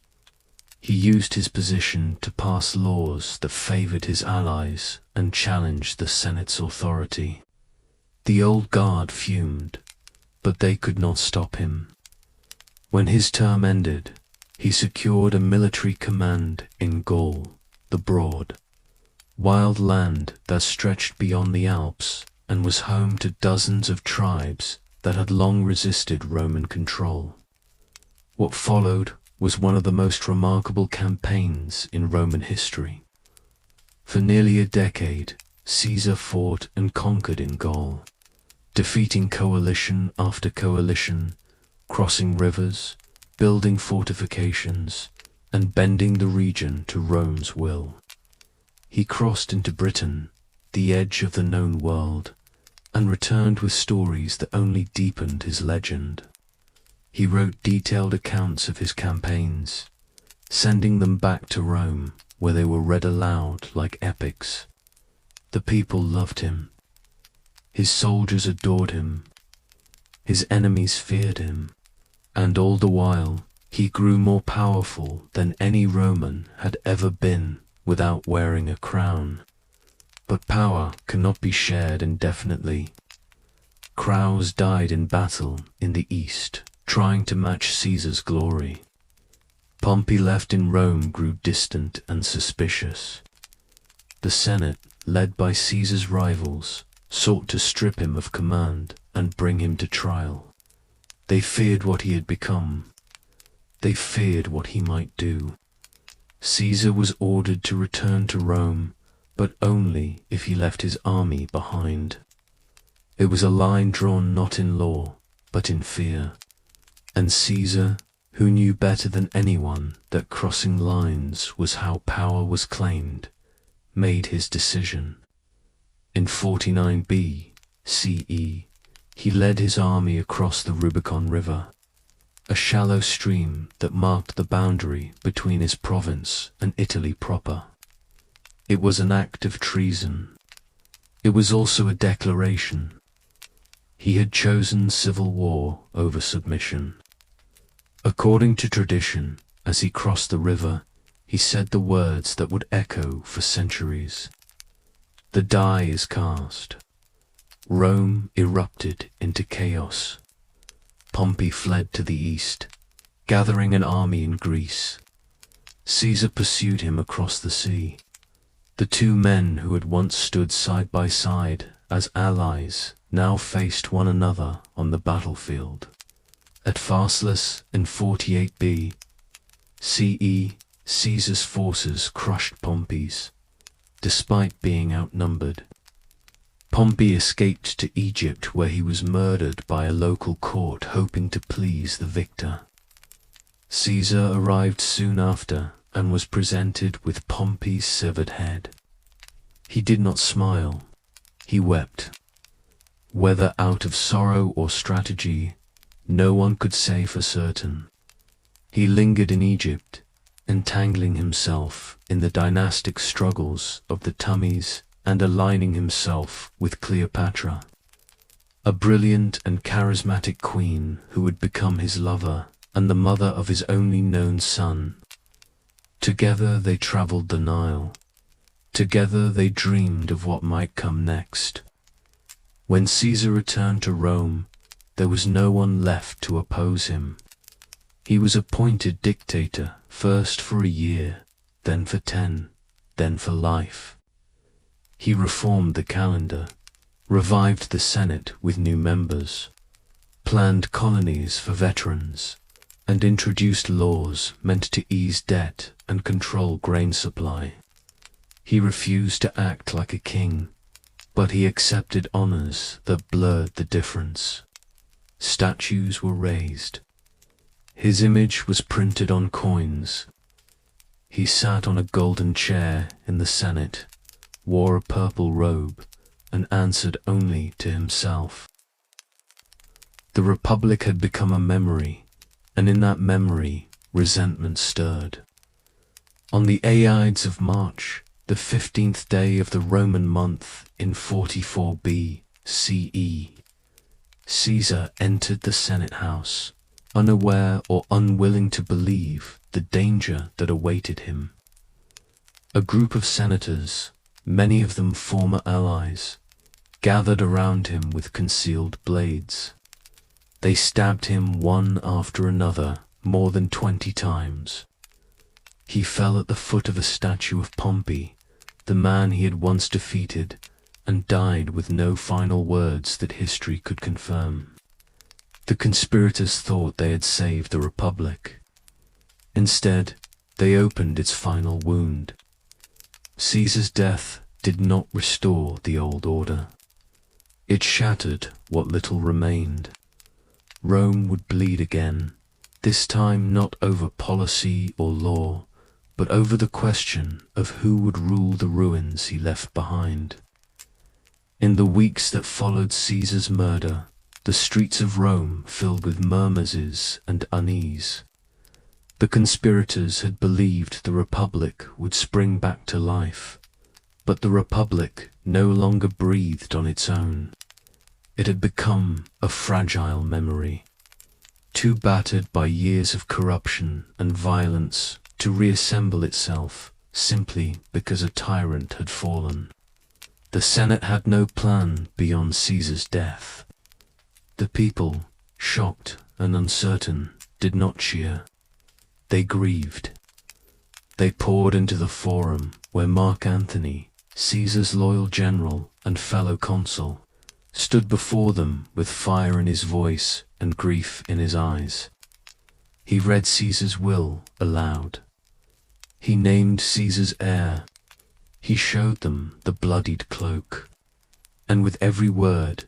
He used his position to pass laws that favored his allies and challenged the Senate's authority. The old guard fumed, but they could not stop him. When his term ended, he secured a military command in Gaul, the Broad, wild land that stretched beyond the Alps and was home to dozens of tribes that had long resisted Roman control. What followed was one of the most remarkable campaigns in Roman history. For nearly a decade, Caesar fought and conquered in Gaul, defeating coalition after coalition, crossing rivers, building fortifications, and bending the region to Rome's will. He crossed into Britain, the edge of the known world, and returned with stories that only deepened his legend. He wrote detailed accounts of his campaigns, sending them back to Rome, where they were read aloud like epics. The people loved him. His soldiers adored him. His enemies feared him. And all the while, he grew more powerful than any Roman had ever been without wearing a crown. But power cannot be shared indefinitely. Crowds died in battle in the East, trying to match Caesar's glory. Pompey left in Rome grew distant and suspicious. The Senate, led by Caesar's rivals, sought to strip him of command and bring him to trial. They feared what he had become. They feared what he might do. Caesar was ordered to return to Rome but only if he left his army behind. It was a line drawn not in law, but in fear. And Caesar, who knew better than anyone that crossing lines was how power was claimed, made his decision. In 49 BCE, he led his army across the Rubicon River, a shallow stream that marked the boundary between his province and Italy proper. It was an act of treason. It was also a declaration. He had chosen civil war over submission. According to tradition, as he crossed the river, he said the words that would echo for centuries. The die is cast. Rome erupted into chaos. Pompey fled to the east, gathering an army in Greece. Caesar pursued him across the sea. The two men who had once stood side by side as allies now faced one another on the battlefield. At Pharsalus in 48 BCE, Caesar's forces crushed Pompey's, despite being outnumbered. Pompey escaped to Egypt, where he was murdered by a local court hoping to please the victor. Caesar arrived soon after and was presented with Pompey's severed head. He did not smile, he wept. Whether out of sorrow or strategy, no one could say for certain. He lingered in Egypt, entangling himself in the dynastic struggles of the Ptolemies and aligning himself with Cleopatra, a brilliant and charismatic queen who would become his lover and the mother of his only known son. Together they traveled the Nile. Together they dreamed of what might come next. When Caesar returned to Rome, there was no one left to oppose him. He was appointed dictator, first for a year, then for 10, then for life. He reformed the calendar, revived the Senate with new members, planned colonies for veterans, and introduced laws meant to ease debt and control grain supply. He refused to act like a king, but he accepted honors that blurred the difference. Statues were raised. His image was printed on coins. He sat on a golden chair in the Senate, wore a purple robe, and answered only to himself. The Republic had become a memory, and in that memory, resentment stirred. On the Ides of March, the 15th day of the Roman month in 44 BCE, Caesar entered the Senate house, unaware or unwilling to believe the danger that awaited him. A group of senators, many of them former allies, gathered around him with concealed blades. They stabbed him one after another more than 20 times. He fell at the foot of a statue of Pompey, the man he had once defeated, and died with no final words that history could confirm. The conspirators thought they had saved the Republic. Instead, they opened its final wound. Caesar's death did not restore the old order. It shattered what little remained. Rome would bleed again, this time not over policy or law, but over the question of who would rule the ruins he left behind. In the weeks that followed Caesar's murder, the streets of Rome filled with murmurs and unease. The conspirators had believed the Republic would spring back to life, but the Republic no longer breathed on its own. It had become a fragile memory, too battered by years of corruption and violence to reassemble itself simply because a tyrant had fallen. The Senate had no plan beyond Caesar's death. The people, shocked and uncertain, did not cheer. They grieved. They poured into the forum where Mark Antony, Caesar's loyal general and fellow consul, stood before them with fire in his voice and grief in his eyes. He read Caesar's will aloud. He named Caesar's heir, He showed them the bloodied cloak, and with every word,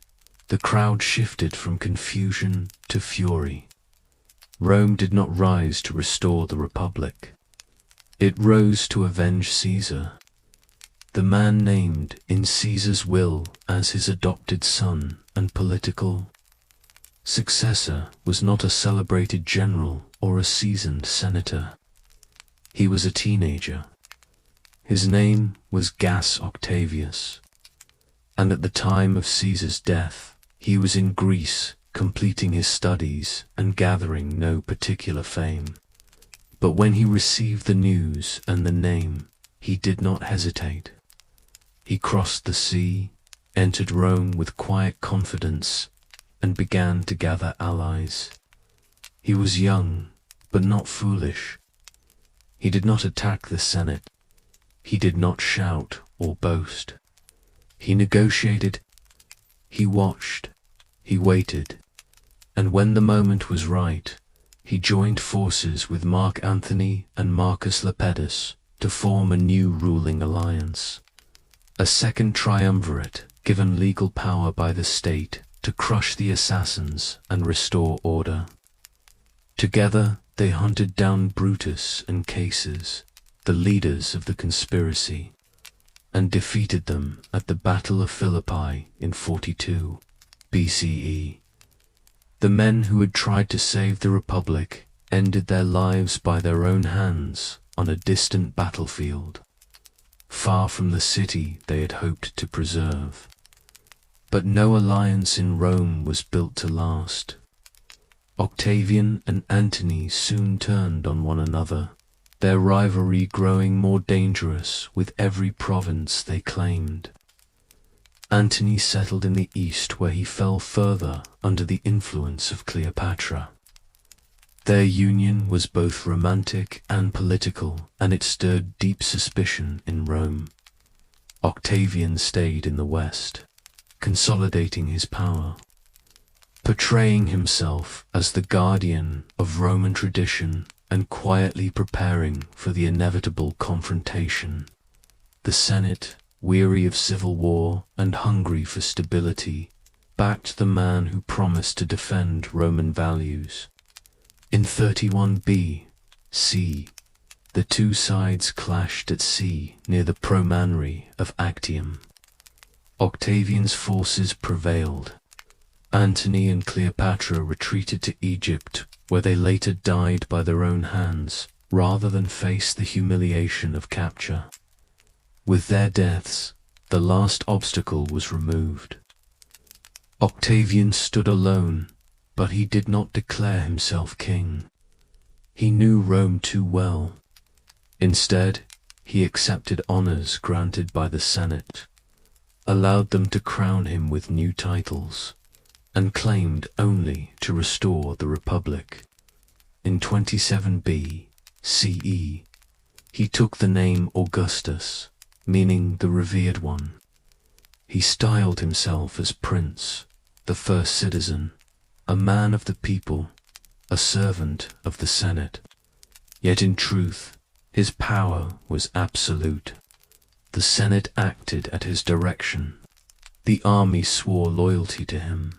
the crowd shifted from confusion to fury. Rome did not rise to restore the Republic. It rose to avenge Caesar. The man named in Caesar's will as his adopted son and political successor was not a celebrated general or a seasoned senator. He was a teenager. His name was Gas Octavius, and at the time of Caesar's death, he was in Greece completing his studies and gathering no particular fame. But when he received the news and the name, he did not hesitate. He crossed the sea, entered Rome with quiet confidence, and began to gather allies. He was young, but not foolish. He did not attack the Senate. He did not shout or boast. He negotiated, he watched, he waited, and when the moment was right, he joined forces with Mark Antony and Marcus Lepidus to form a new ruling alliance. A second triumvirate given legal power by the state to crush the assassins and restore order. Together they hunted down Brutus and Caesar, the leaders of the conspiracy, and defeated them at the Battle of Philippi in 42 BCE. The men who had tried to save the Republic ended their lives by their own hands on a distant battlefield, far from the city they had hoped to preserve. But no alliance in Rome was built to last. Octavian and Antony soon turned on one another, their rivalry growing more dangerous with every province they claimed. Antony settled in the east, where he fell further under the influence of Cleopatra. Their union was both romantic and political, and it stirred deep suspicion in Rome. Octavian stayed in the west, consolidating his power, portraying himself as the guardian of Roman tradition and quietly preparing for the inevitable confrontation. The Senate, weary of civil war and hungry for stability, backed the man who promised to defend Roman values. In 31 B.C., the two sides clashed at sea near the promontory of Actium. Octavian's forces prevailed. Antony and Cleopatra retreated to Egypt, where they later died by their own hands, rather than face the humiliation of capture. With their deaths, the last obstacle was removed. Octavian stood alone, but he did not declare himself king. He knew Rome too well. Instead, he accepted honors granted by the Senate, allowed them to crown him with new titles, and claimed only to restore the Republic. In 27 B.C.E., he took the name Augustus, meaning the revered one. He styled himself as Prince, the first citizen, a man of the people, a servant of the Senate. Yet in truth, his power was absolute. The Senate acted at his direction. The army swore loyalty to him.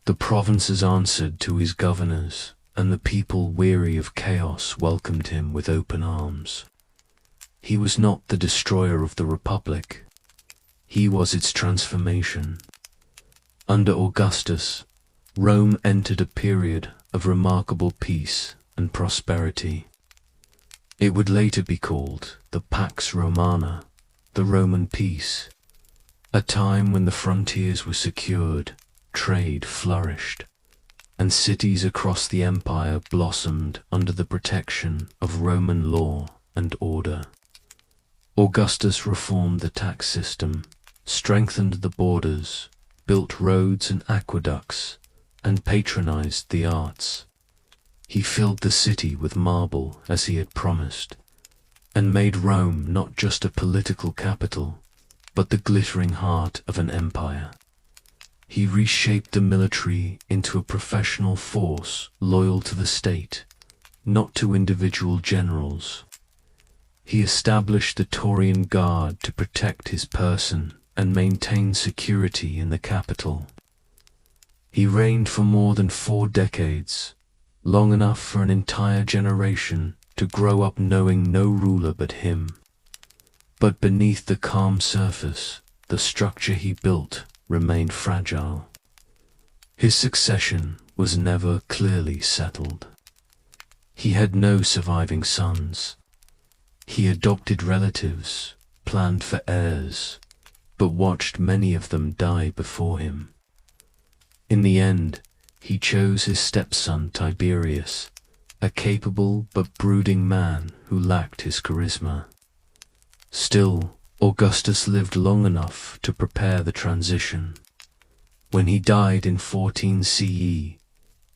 The provinces answered to his governors, and the people, weary of chaos, welcomed him with open arms. He was not the destroyer of the Republic. He was its transformation. Under Augustus, Rome entered a period of remarkable peace and prosperity. It would later be called the Pax Romana, the Roman peace, a time when the frontiers were secured, trade flourished, and cities across the empire blossomed under the protection of Roman law and order. Augustus reformed the tax system, strengthened the borders, built roads and aqueducts, and patronized the arts. He filled the city with marble as he had promised, and made Rome not just a political capital, but the glittering heart of an empire. He reshaped the military into a professional force loyal to the state, not to individual generals. He established the Taurian Guard to protect his person and maintain security in the capital. He reigned for more than 4 decades, long enough for an entire generation to grow up knowing no ruler but him. But beneath the calm surface, the structure he built remained fragile. His succession was never clearly settled. He had no surviving sons. He adopted relatives, planned for heirs, but watched many of them die before him. In the end, he chose his stepson Tiberius, a capable but brooding man who lacked his charisma. Still, Augustus lived long enough to prepare the transition. When he died in 14 CE,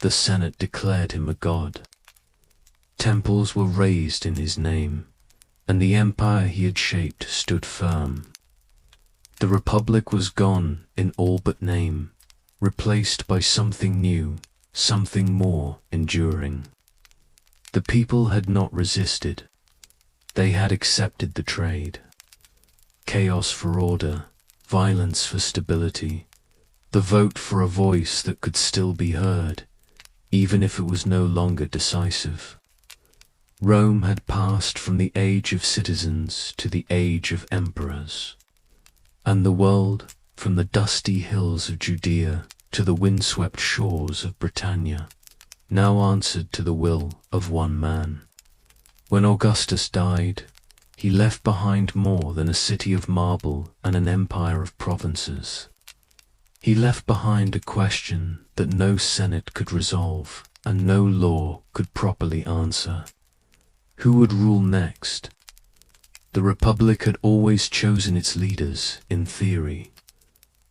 the Senate declared him a god. Temples were raised in his name, and the empire he had shaped stood firm. The Republic was gone in all but name, replaced by something new, something more enduring. The people had not resisted. They had accepted the trade. Chaos for order, violence for stability, the vote for a voice that could still be heard, even if it was no longer decisive. Rome had passed from the age of citizens to the age of emperors, and the world, from the dusty hills of Judea to the windswept shores of Britannia, now answered to the will of one man. When Augustus died, he left behind more than a city of marble and an empire of provinces. He left behind a question that no senate could resolve and no law could properly answer. Who would rule next? The Republic had always chosen its leaders, in theory,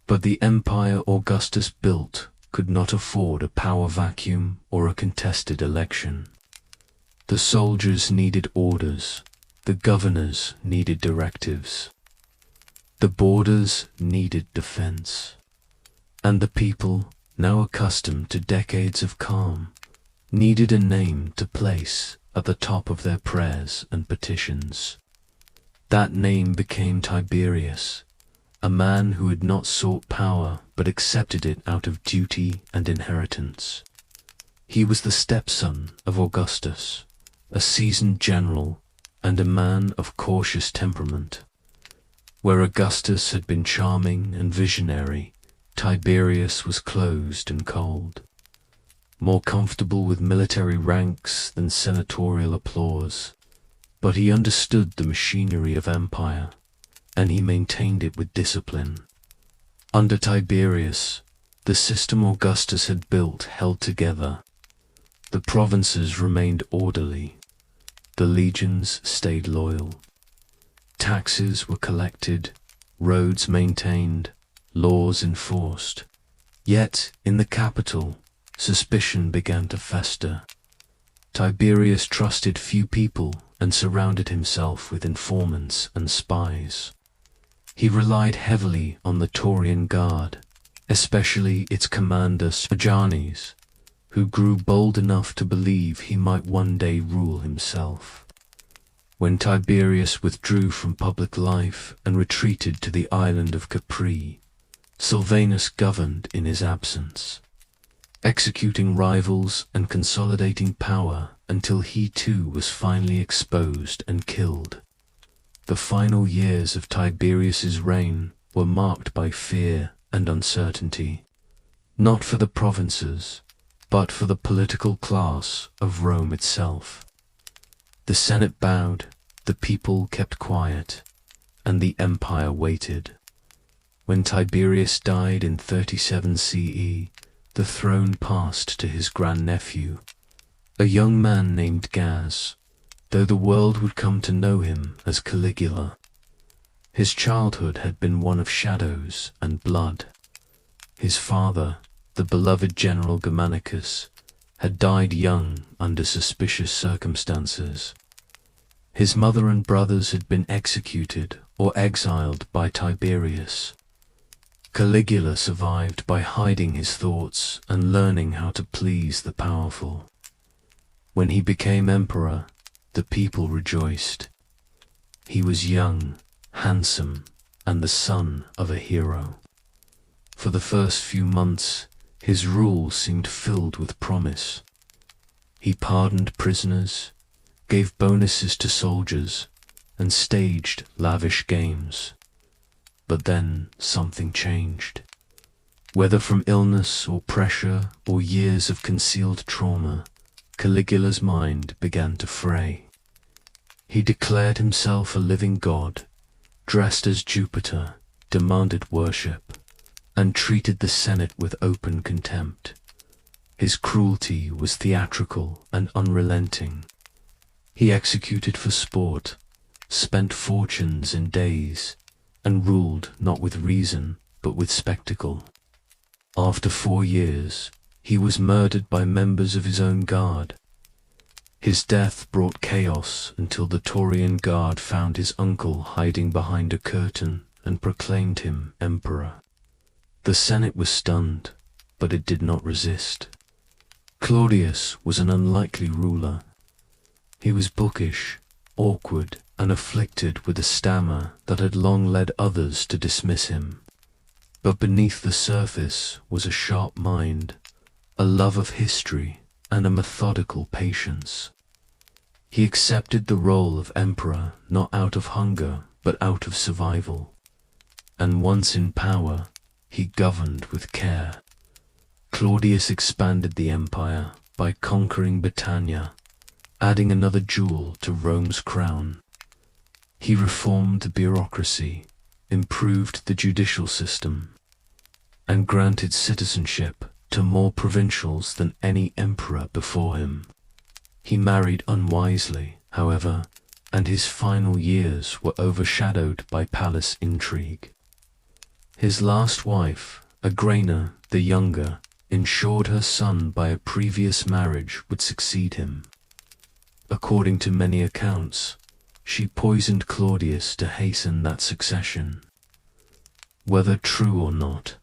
but the empire Augustus built could not afford a power vacuum or a contested election. The soldiers needed orders, the governors needed directives, the borders needed defense, and the people, now accustomed to decades of calm, needed a name to place at the top of their prayers and petitions. That name became Tiberius, a man who had not sought power but accepted it out of duty and inheritance. He was the stepson of Augustus, a seasoned general and a man of cautious temperament. Where Augustus had been charming and visionary, Tiberius was closed and cold, more comfortable with military ranks than senatorial applause. But he understood the machinery of empire, and he maintained it with discipline. Under Tiberius, the system Augustus had built held together. The provinces remained orderly. The legions stayed loyal. Taxes were collected, roads maintained, laws enforced. Yet, in the capital, suspicion began to fester. Tiberius trusted few people and surrounded himself with informants and spies. He relied heavily on the Taurian Guard, especially its commander Sejanus, who grew bold enough to believe he might one day rule himself. When Tiberius withdrew from public life and retreated to the island of Capri, Silvanus governed in his absence, executing rivals and consolidating power until he too was finally exposed and killed. The final years of Tiberius's reign were marked by fear and uncertainty, not for the provinces, but for the political class of Rome itself. The Senate bowed, the people kept quiet, and the empire waited. When Tiberius died in 37 CE, the throne passed to his grandnephew, a young man named Gaz, though the world would come to know him as Caligula. His childhood had been one of shadows and blood. His father, the beloved general Germanicus, had died young under suspicious circumstances. His mother and brothers had been executed or exiled by Tiberius. Caligula survived by hiding his thoughts and learning how to please the powerful. When he became emperor, the people rejoiced. He was young, handsome, and the son of a hero. For the first few months, his rule seemed filled with promise. He pardoned prisoners, gave bonuses to soldiers, and staged lavish games. But then something changed. Whether from illness or pressure or years of concealed trauma, Caligula's mind began to fray. He declared himself a living god, dressed as Jupiter, demanded worship, and treated the Senate with open contempt. His cruelty was theatrical and unrelenting. He executed for sport, spent fortunes in days, and ruled not with reason, but with spectacle. After 4 years, he was murdered by members of his own guard. His death brought chaos until the Taurian guard found his uncle hiding behind a curtain and proclaimed him emperor. The Senate was stunned, but it did not resist. Claudius was an unlikely ruler. He was bookish, awkward, and afflicted with a stammer that had long led others to dismiss him. But beneath the surface was a sharp mind, a love of history, and a methodical patience. He accepted the role of emperor not out of hunger, but out of survival. And once in power, he governed with care. Claudius expanded the empire by conquering Britannia, adding another jewel to Rome's crown. He reformed the bureaucracy, improved the judicial system, and granted citizenship to more provincials than any emperor before him. He married unwisely, however, and his final years were overshadowed by palace intrigue. His last wife, Agrena the Younger, ensured her son by a previous marriage would succeed him. According to many accounts, she poisoned Claudius to hasten that succession. Whether true or not,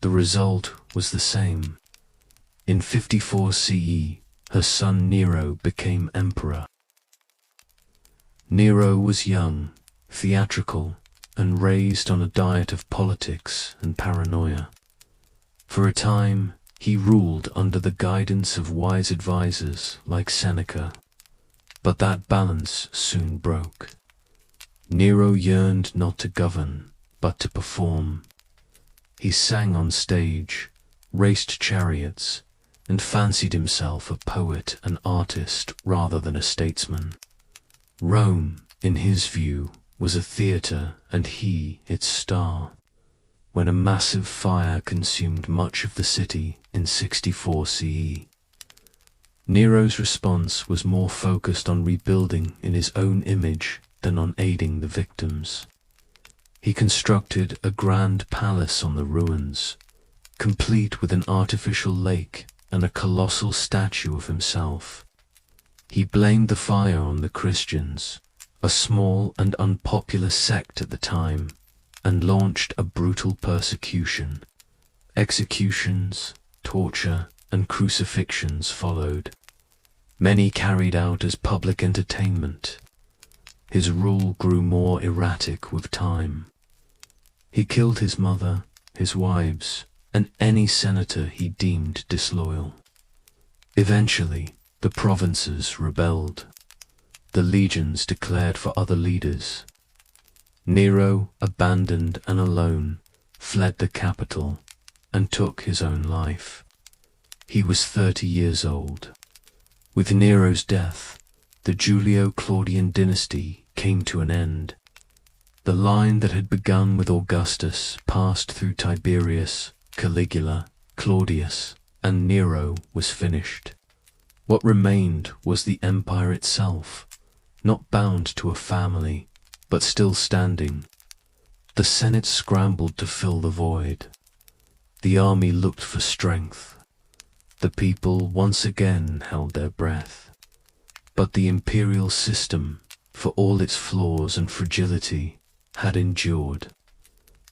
the result was the same. In 54 CE, her son Nero became emperor. Nero was young, theatrical, and raised on a diet of politics and paranoia. For a time, he ruled under the guidance of wise advisors like Seneca. But that balance soon broke. Nero yearned not to govern, but to perform. He sang on stage, raced chariots, and fancied himself a poet and artist rather than a statesman. Rome, in his view, was a theatre and he its star. When a massive fire consumed much of the city in 64 CE, Nero's response was more focused on rebuilding in his own image than on aiding the victims. He constructed a grand palace on the ruins, complete with an artificial lake and a colossal statue of himself. He blamed the fire on the Christians, a small and unpopular sect at the time, and launched a brutal persecution. Executions, torture, and crucifixions followed, many carried out as public entertainment. His rule grew more erratic with time. He killed his mother, his wives, and any senator he deemed disloyal. Eventually, the provinces rebelled. The legions declared for other leaders. Nero, abandoned and alone, fled the capital and took his own life. He was 30 years old. With Nero's death, the Julio-Claudian dynasty came to an end. The line that had begun with Augustus passed through Tiberius, Caligula, Claudius, and Nero was finished. What remained was the empire itself, not bound to a family, but still standing. The Senate scrambled to fill the void. The army looked for strength. The people once again held their breath. But the imperial system, for all its flaws and fragility, had endured.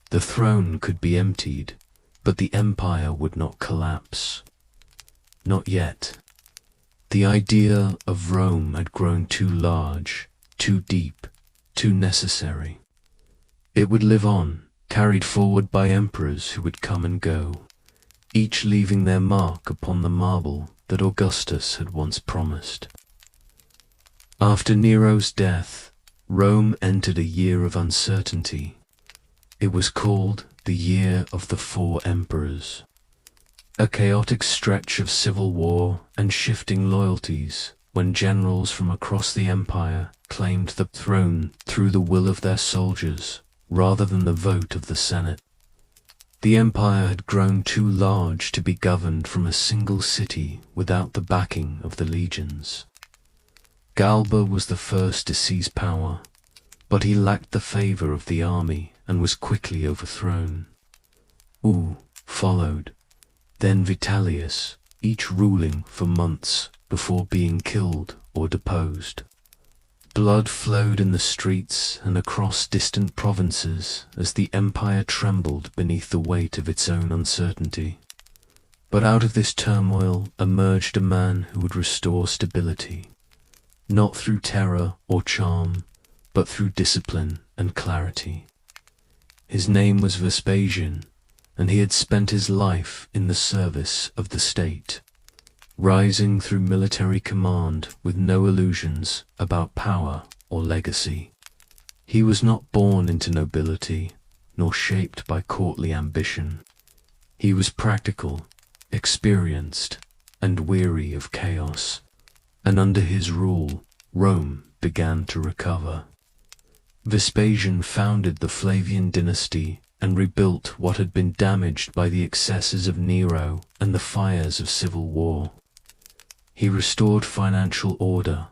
The throne could be emptied, but the empire would not collapse. Not yet. The idea of Rome had grown too large, too deep, too necessary. It would live on, carried forward by emperors who would come and go, each leaving their mark upon the marble that Augustus had once promised. After Nero's death, Rome entered a year of uncertainty. It was called the Year of the Four Emperors, a chaotic stretch of civil war and shifting loyalties when generals from across the empire claimed the throne through the will of their soldiers rather than the vote of the Senate. The empire had grown too large to be governed from a single city without the backing of the legions. Galba was the first to seize power, but he lacked the favor of the army and was quickly overthrown. Followed, then Vitellius, each ruling for months before being killed or deposed. Blood flowed in the streets and across distant provinces as the empire trembled beneath the weight of its own uncertainty. But out of this turmoil emerged a man who would restore stability, not through terror or charm, but through discipline and clarity. His name was Vespasian, and he had spent his life in the service of the state, rising through military command with no illusions about power or legacy. He was not born into nobility, nor shaped by courtly ambition. He was practical, experienced, and weary of chaos, and under his rule, Rome began to recover. Vespasian founded the Flavian dynasty and rebuilt what had been damaged by the excesses of Nero and the fires of civil war. He restored financial order,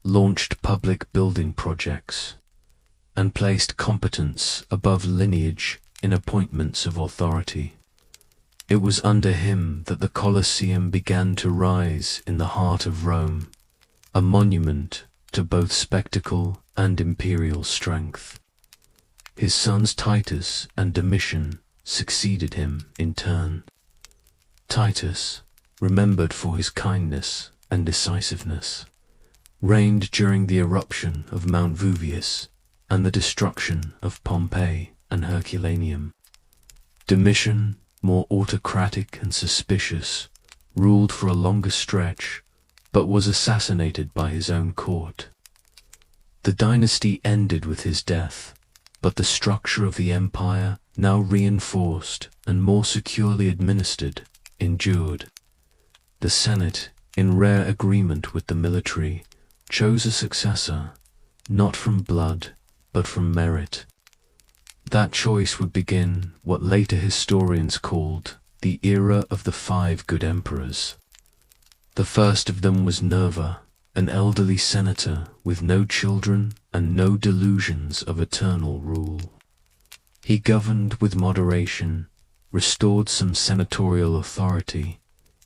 launched public building projects, and placed competence above lineage in appointments of authority. It was under him that the Colosseum began to rise in the heart of Rome, a monument to both spectacle and imperial strength. His sons Titus and Domitian succeeded him in turn. Titus, remembered for his kindness and decisiveness, reigned during the eruption of Mount Vesuvius and the destruction of Pompeii and Herculaneum. Domitian, more autocratic and suspicious, ruled for a longer stretch, but was assassinated by his own court. The dynasty ended with his death, but the structure of the empire, now reinforced and more securely administered, endured. The Senate, in rare agreement with the military, chose a successor, not from blood, but from merit. That choice would begin what later historians called the era of the 5 good emperors. The first of them was Nerva, an elderly senator with no children and no delusions of eternal rule. He governed with moderation, restored some senatorial authority,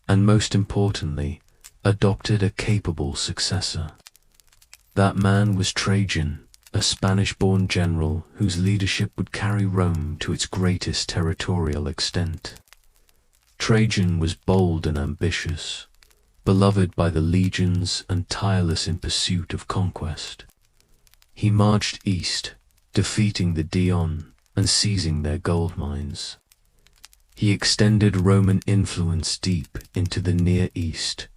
and most importantly, adopted a capable successor. That man was Trajan, a Spanish-born general whose leadership would carry Rome to its greatest territorial extent. Trajan was bold and ambitious, beloved by the legions and tireless in pursuit of conquest. He marched east, defeating the Dion and seizing their gold mines. He extended Roman influence deep into the Near East,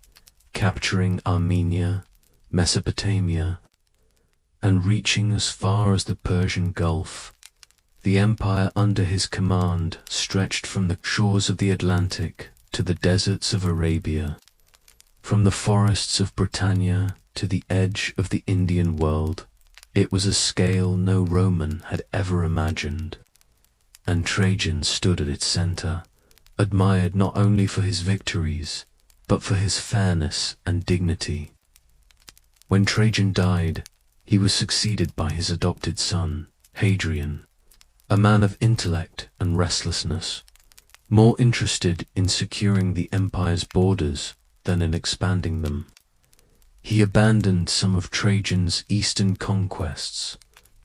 capturing Armenia, Mesopotamia, and reaching as far as the Persian Gulf. The empire under his command stretched from the shores of the Atlantic to the deserts of Arabia, from the forests of Britannia to the edge of the Indian world. It was a scale no Roman had ever imagined, and Trajan stood at its center, admired not only for his victories, but for his fairness and dignity. When Trajan died, he was succeeded by his adopted son, Hadrian, a man of intellect and restlessness, more interested in securing the empire's borders than in expanding them. He abandoned some of Trajan's eastern conquests,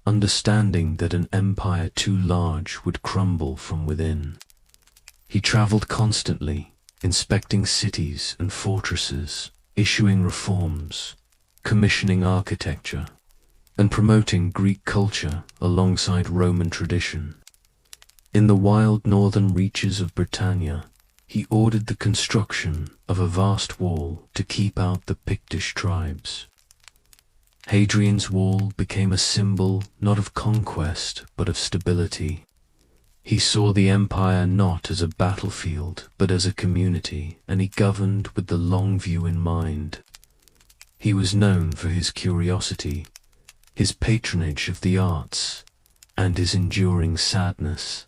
understanding that an empire too large would crumble from within. He traveled constantly, inspecting cities and fortresses, issuing reforms, commissioning architecture, and promoting Greek culture alongside Roman tradition. In the wild northern reaches of Britannia, he ordered the construction of a vast wall to keep out the Pictish tribes. Hadrian's Wall became a symbol not of conquest but of stability. He saw the empire not as a battlefield but as a community, and he governed with the long view in mind. He was known for his curiosity, his patronage of the arts, and his enduring sadness.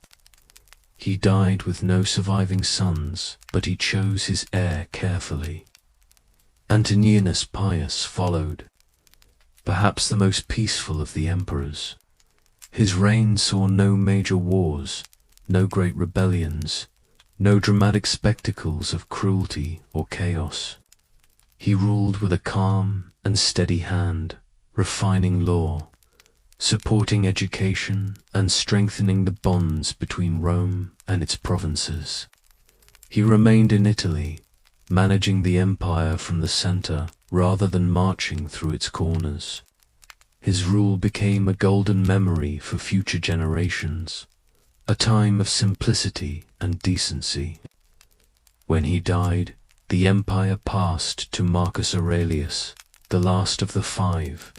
He died with no surviving sons, but he chose his heir carefully. Antoninus Pius followed, perhaps the most peaceful of the emperors. His reign saw no major wars, no great rebellions, no dramatic spectacles of cruelty or chaos. He ruled with a calm and steady hand, refining law, supporting education, and strengthening the bonds between Rome and its provinces. He remained in Italy, managing the empire from the center rather than marching through its corners. His rule became a golden memory for future generations, a time of simplicity and decency. When he died, the empire passed to Marcus Aurelius, the last of the five.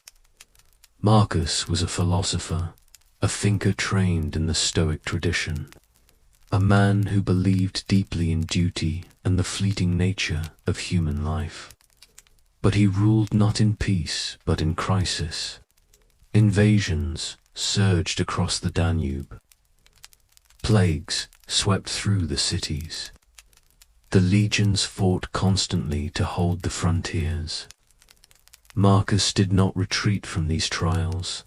Marcus was a philosopher, a thinker trained in the Stoic tradition, a man who believed deeply in duty and the fleeting nature of human life. But he ruled not in peace, but in crisis. Invasions surged across the Danube. Plagues swept through the cities. The legions fought constantly to hold the frontiers. Marcus did not retreat from these trials.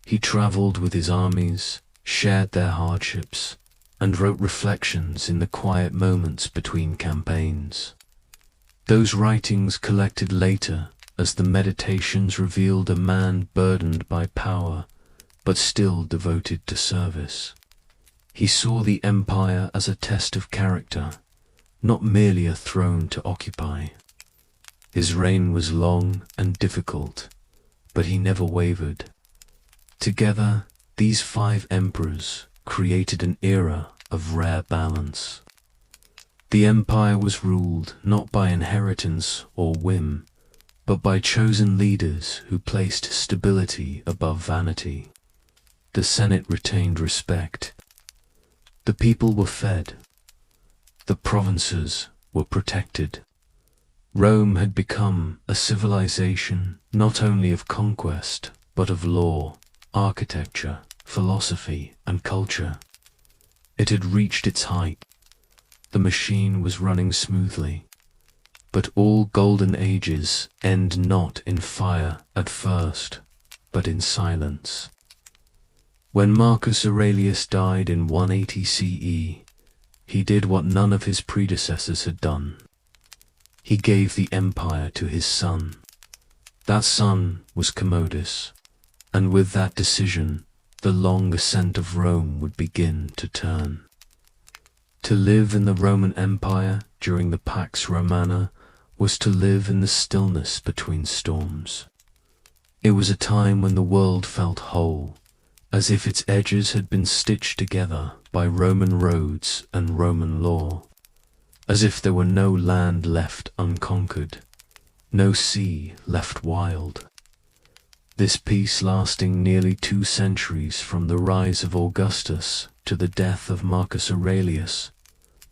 He traveled with his armies, shared their hardships, and wrote reflections in the quiet moments between campaigns. Those writings collected later as the Meditations revealed a man burdened by power, but still devoted to service. He saw the empire as a test of character, not merely a throne to occupy. His reign was long and difficult, but he never wavered. Together, these five emperors created an era of rare balance. The empire was ruled not by inheritance or whim, but by chosen leaders who placed stability above vanity. The Senate retained respect. The people were fed. The provinces were protected. Rome had become a civilization not only of conquest, but of law, architecture, philosophy, and culture. It had reached its height. The machine was running smoothly. But all golden ages end not in fire at first, but in silence. When Marcus Aurelius died in 180 CE, he did what none of his predecessors had done. He gave the empire to his son. That son was Commodus, and with that decision, the long ascent of Rome would begin to turn. To live in the Roman Empire during the Pax Romana was to live in the stillness between storms. It was a time when the world felt whole, as if its edges had been stitched together by Roman roads and Roman law, as if there were no land left unconquered, no sea left wild. This peace, lasting nearly 2 centuries from the rise of Augustus to the death of Marcus Aurelius,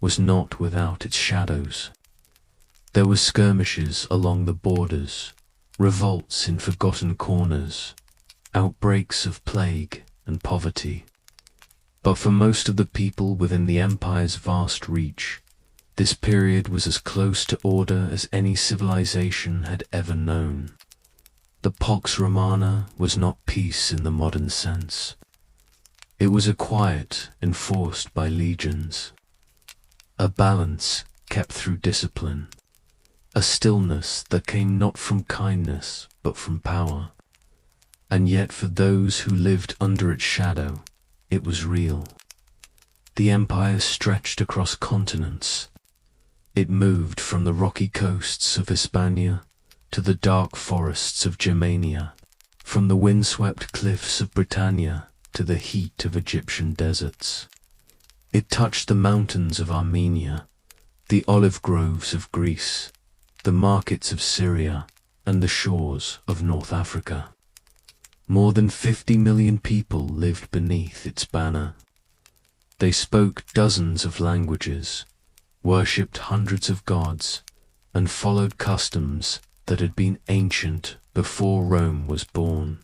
was not without its shadows. There were skirmishes along the borders, revolts in forgotten corners, outbreaks of plague and poverty. But for most of the people within the empire's vast reach, this period was as close to order as any civilization had ever known. The Pax Romana was not peace in the modern sense. It was a quiet enforced by legions, a balance kept through discipline, a stillness that came not from kindness but from power. And yet for those who lived under its shadow, it was real. The empire stretched across continents. It moved from the rocky coasts of Hispania to the dark forests of Germania, From the windswept cliffs of Britannia to the heat of Egyptian deserts. It touched the mountains of Armenia, the olive groves of Greece, the markets of Syria, and the shores of North Africa. More than 50 million people lived beneath its banner. They spoke dozens of languages, worshipped hundreds of gods, and followed customs that had been ancient before Rome was born.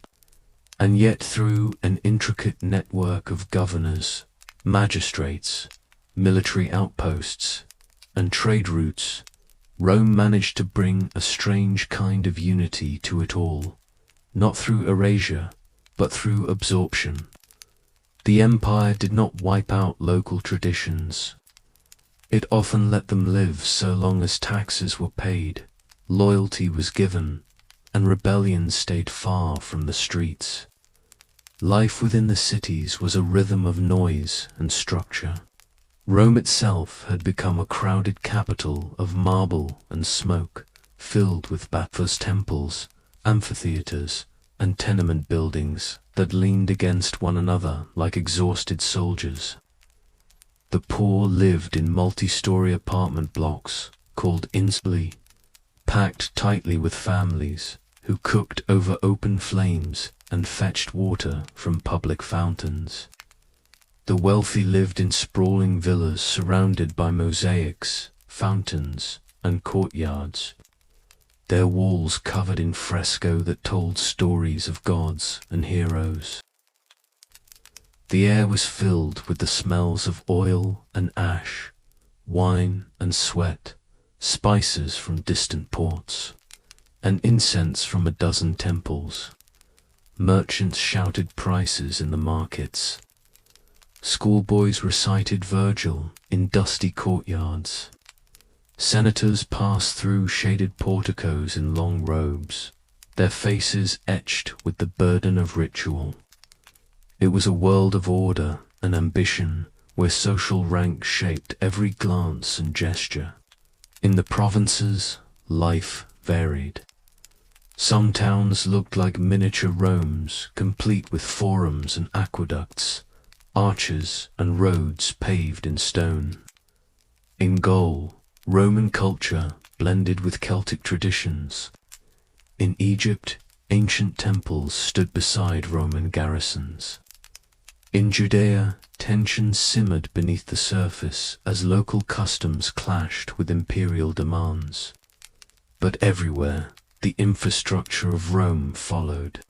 And yet through an intricate network of governors, magistrates, military outposts, and trade routes, Rome managed to bring a strange kind of unity to it all, not through erasure, but through absorption. The empire did not wipe out local traditions. It often let them live so long as taxes were paid, loyalty was given, and rebellion stayed far from the streets. Life within the cities was a rhythm of noise and structure. Rome itself had become a crowded capital of marble and smoke, filled with Bathos temples, amphitheaters, and tenement buildings that leaned against one another like exhausted soldiers. The poor lived in multi-story apartment blocks called insuli, packed tightly with families who cooked over open flames and fetched water from public fountains. The wealthy lived in sprawling villas surrounded by mosaics, fountains, and courtyards, their walls covered in fresco that told stories of gods and heroes. The air was filled with the smells of oil and ash, wine and sweat, spices from distant ports, and incense from a dozen temples. Merchants shouted prices in the markets. Schoolboys recited Virgil in dusty courtyards. Senators passed through shaded porticos in long robes, their faces etched with the burden of ritual. It was a world of order and ambition where social rank shaped every glance and gesture. In the provinces, life varied. Some towns looked like miniature Romes, complete with forums and aqueducts, arches and roads paved in stone. In Gaul, Roman culture blended with Celtic traditions. In Egypt, ancient temples stood beside Roman garrisons. In Judea, tensions simmered beneath the surface as local customs clashed with imperial demands. But everywhere, the infrastructure of Rome followed.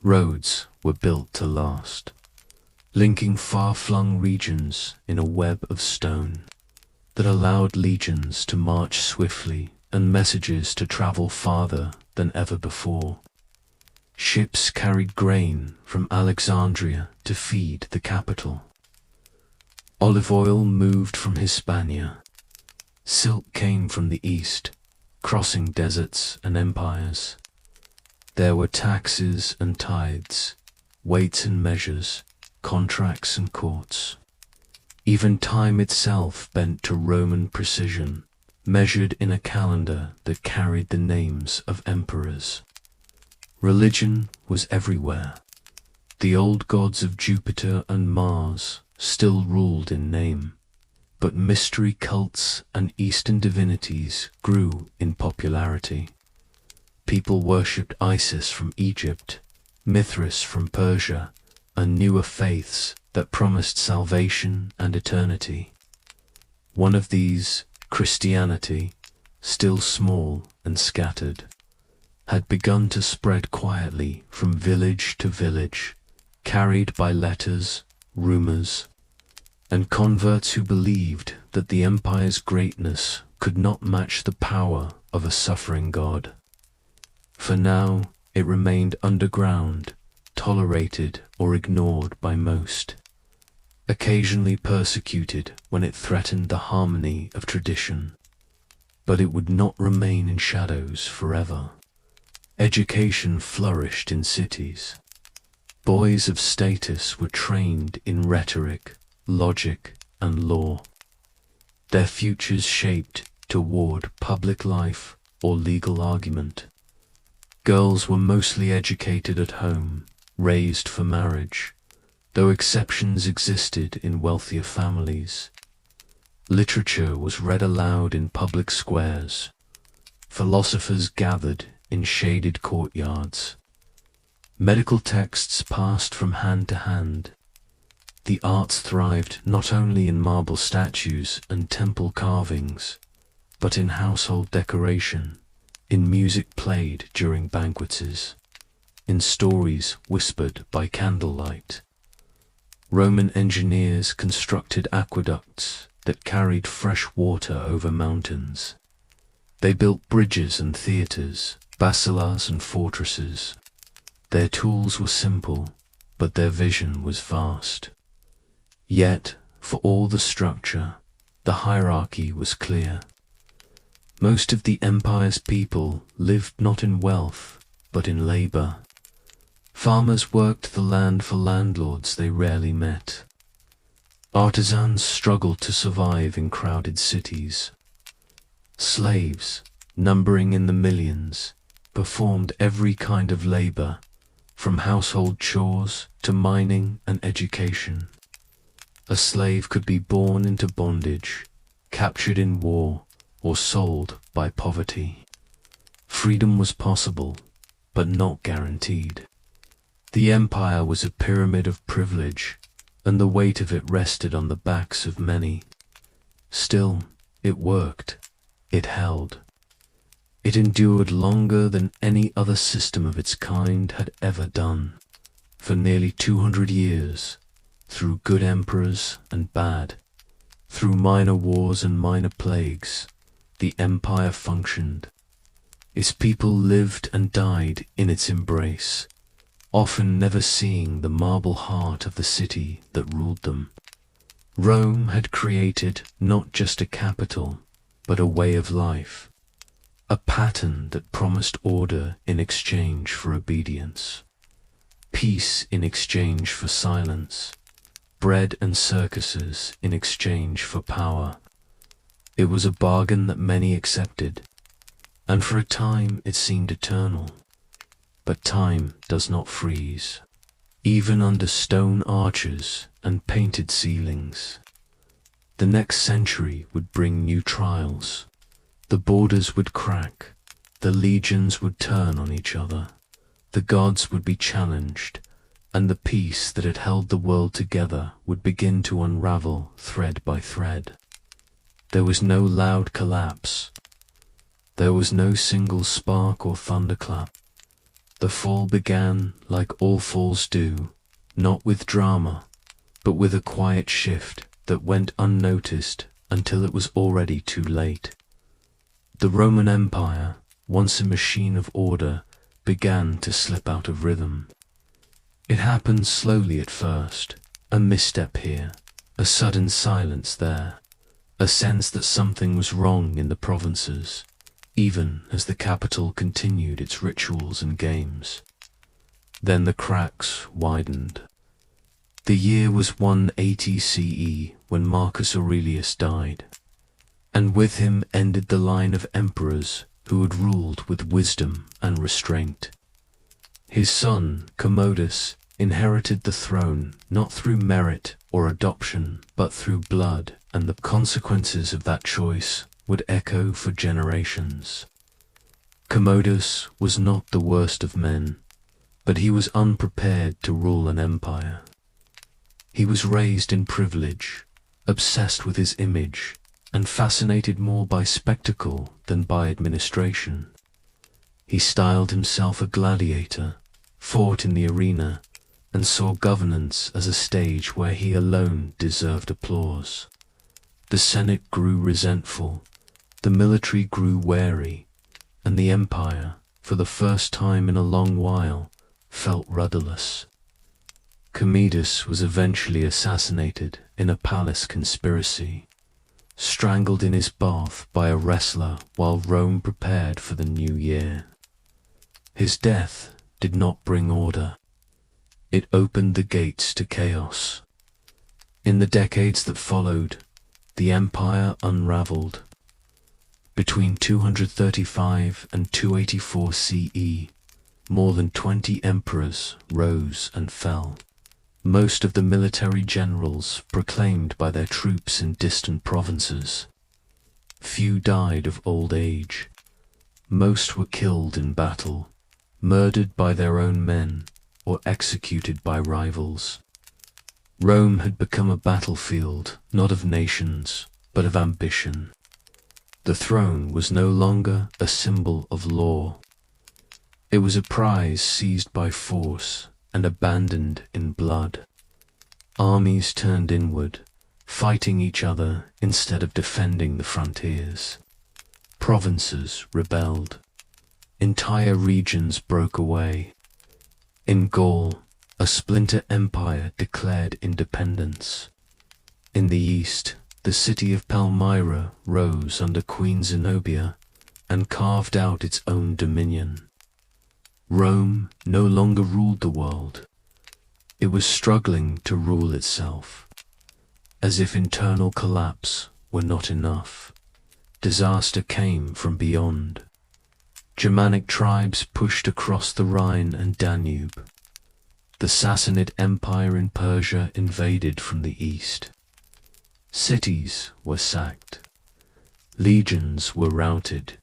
Roads were built to last, linking far-flung regions in a web of stone that allowed legions to march swiftly and messages to travel farther than ever before. Ships carried grain from Alexandria to feed the capital. Olive oil moved from Hispania. Silk came from the east, crossing deserts and empires. There were taxes and tithes, weights and measures, contracts and courts. Even time itself bent to Roman precision, measured in a calendar that carried the names of emperors. Religion was everywhere. The old gods of Jupiter and Mars still ruled in name, but mystery cults and Eastern divinities grew in popularity. People worshipped Isis from Egypt, Mithras from Persia, and newer faiths that promised salvation and eternity. One of these, Christianity, still small and scattered, had begun to spread quietly from village to village, carried by letters, rumors, and converts who believed that the empire's greatness could not match the power of a suffering God. For now, it remained underground, tolerated or ignored by most, occasionally persecuted when it threatened the harmony of tradition. But it would not remain in shadows forever. Education flourished in cities. Boys of status were trained in rhetoric, logic, and law. Their futures shaped toward public life or legal argument. Girls were mostly educated at home, raised for marriage, though exceptions existed in wealthier families. Literature was read aloud in public squares. Philosophers gathered in shaded courtyards. Medical texts passed from hand to hand. The arts thrived not only in marble statues and temple carvings, but in household decoration, in music played during banquets, in stories whispered by candlelight. Roman engineers constructed aqueducts that carried fresh water over mountains. They built bridges and theatres, basilicas and fortresses. Their tools were simple, but their vision was vast. Yet, for all the structure, the hierarchy was clear. Most of the empire's people lived not in wealth, but in labour. Farmers worked the land for landlords they rarely met. Artisans struggled to survive in crowded cities. Slaves, numbering in the millions, performed every kind of labour, from household chores to mining and education. A slave could be born into bondage, captured in war, or sold by poverty. Freedom was possible, but not guaranteed. The empire was a pyramid of privilege, and the weight of it rested on the backs of many. Still, it worked. It held. It endured longer than any other system of its kind had ever done. For nearly 200 years, through good emperors and bad, through minor wars and minor plagues, the empire functioned. Its people lived and died in its embrace, often never seeing the marble heart of the city that ruled them. Rome had created not just a capital, but a way of life, a pattern that promised order in exchange for obedience, peace in exchange for silence, bread and circuses in exchange for power. It was a bargain that many accepted, and for a time it seemed eternal. But time does not freeze, even under stone arches and painted ceilings. The next century would bring new trials. The borders would crack, the legions would turn on each other, the gods would be challenged, and the peace that had held the world together would begin to unravel thread by thread. There was no loud collapse. There was no single spark or thunderclap. The fall began like all falls do, not with drama, but with a quiet shift that went unnoticed until it was already too late. The Roman Empire, once a machine of order, began to slip out of rhythm. It happened slowly at first, a misstep here, a sudden silence there, a sense that something was wrong in the provinces, even as the capital continued its rituals and games. Then the cracks widened. The year was 180 CE when Marcus Aurelius died, and with him ended the line of emperors who had ruled with wisdom and restraint. His son, Commodus, inherited the throne not through merit or adoption, but through blood, and the consequences of that choice would echo for generations. Commodus was not the worst of men, but he was unprepared to rule an empire. He was raised in privilege, obsessed with his image, and fascinated more by spectacle than by administration. He styled himself a gladiator, fought in the arena, and saw governance as a stage where he alone deserved applause. The Senate grew resentful, the military grew wary, and the empire, for the first time in a long while, felt rudderless. Commodus was eventually assassinated in a palace conspiracy, strangled in his bath by a wrestler while Rome prepared for the new year. His death did not bring order. It opened the gates to chaos. In the decades that followed, the empire unraveled. Between 235 and 284 CE, more than 20 emperors rose and fell. Most of the military generals proclaimed by their troops in distant provinces. Few died of old age. Most were killed in battle, murdered by their own men, or executed by rivals. Rome had become a battlefield, not of nations, but of ambition. The throne was no longer a symbol of law. It was a prize seized by force and abandoned in blood. Armies turned inward, fighting each other instead of defending the frontiers. Provinces rebelled. Entire regions broke away. In Gaul, a splinter empire declared independence. In the east, the city of Palmyra rose under Queen Zenobia and carved out its own dominion. Rome no longer ruled the world. It was struggling to rule itself. As if internal collapse were not enough, disaster came from beyond. Germanic tribes pushed across the Rhine and Danube. The Sassanid Empire in Persia invaded from the east. Cities were sacked. Legions were routed.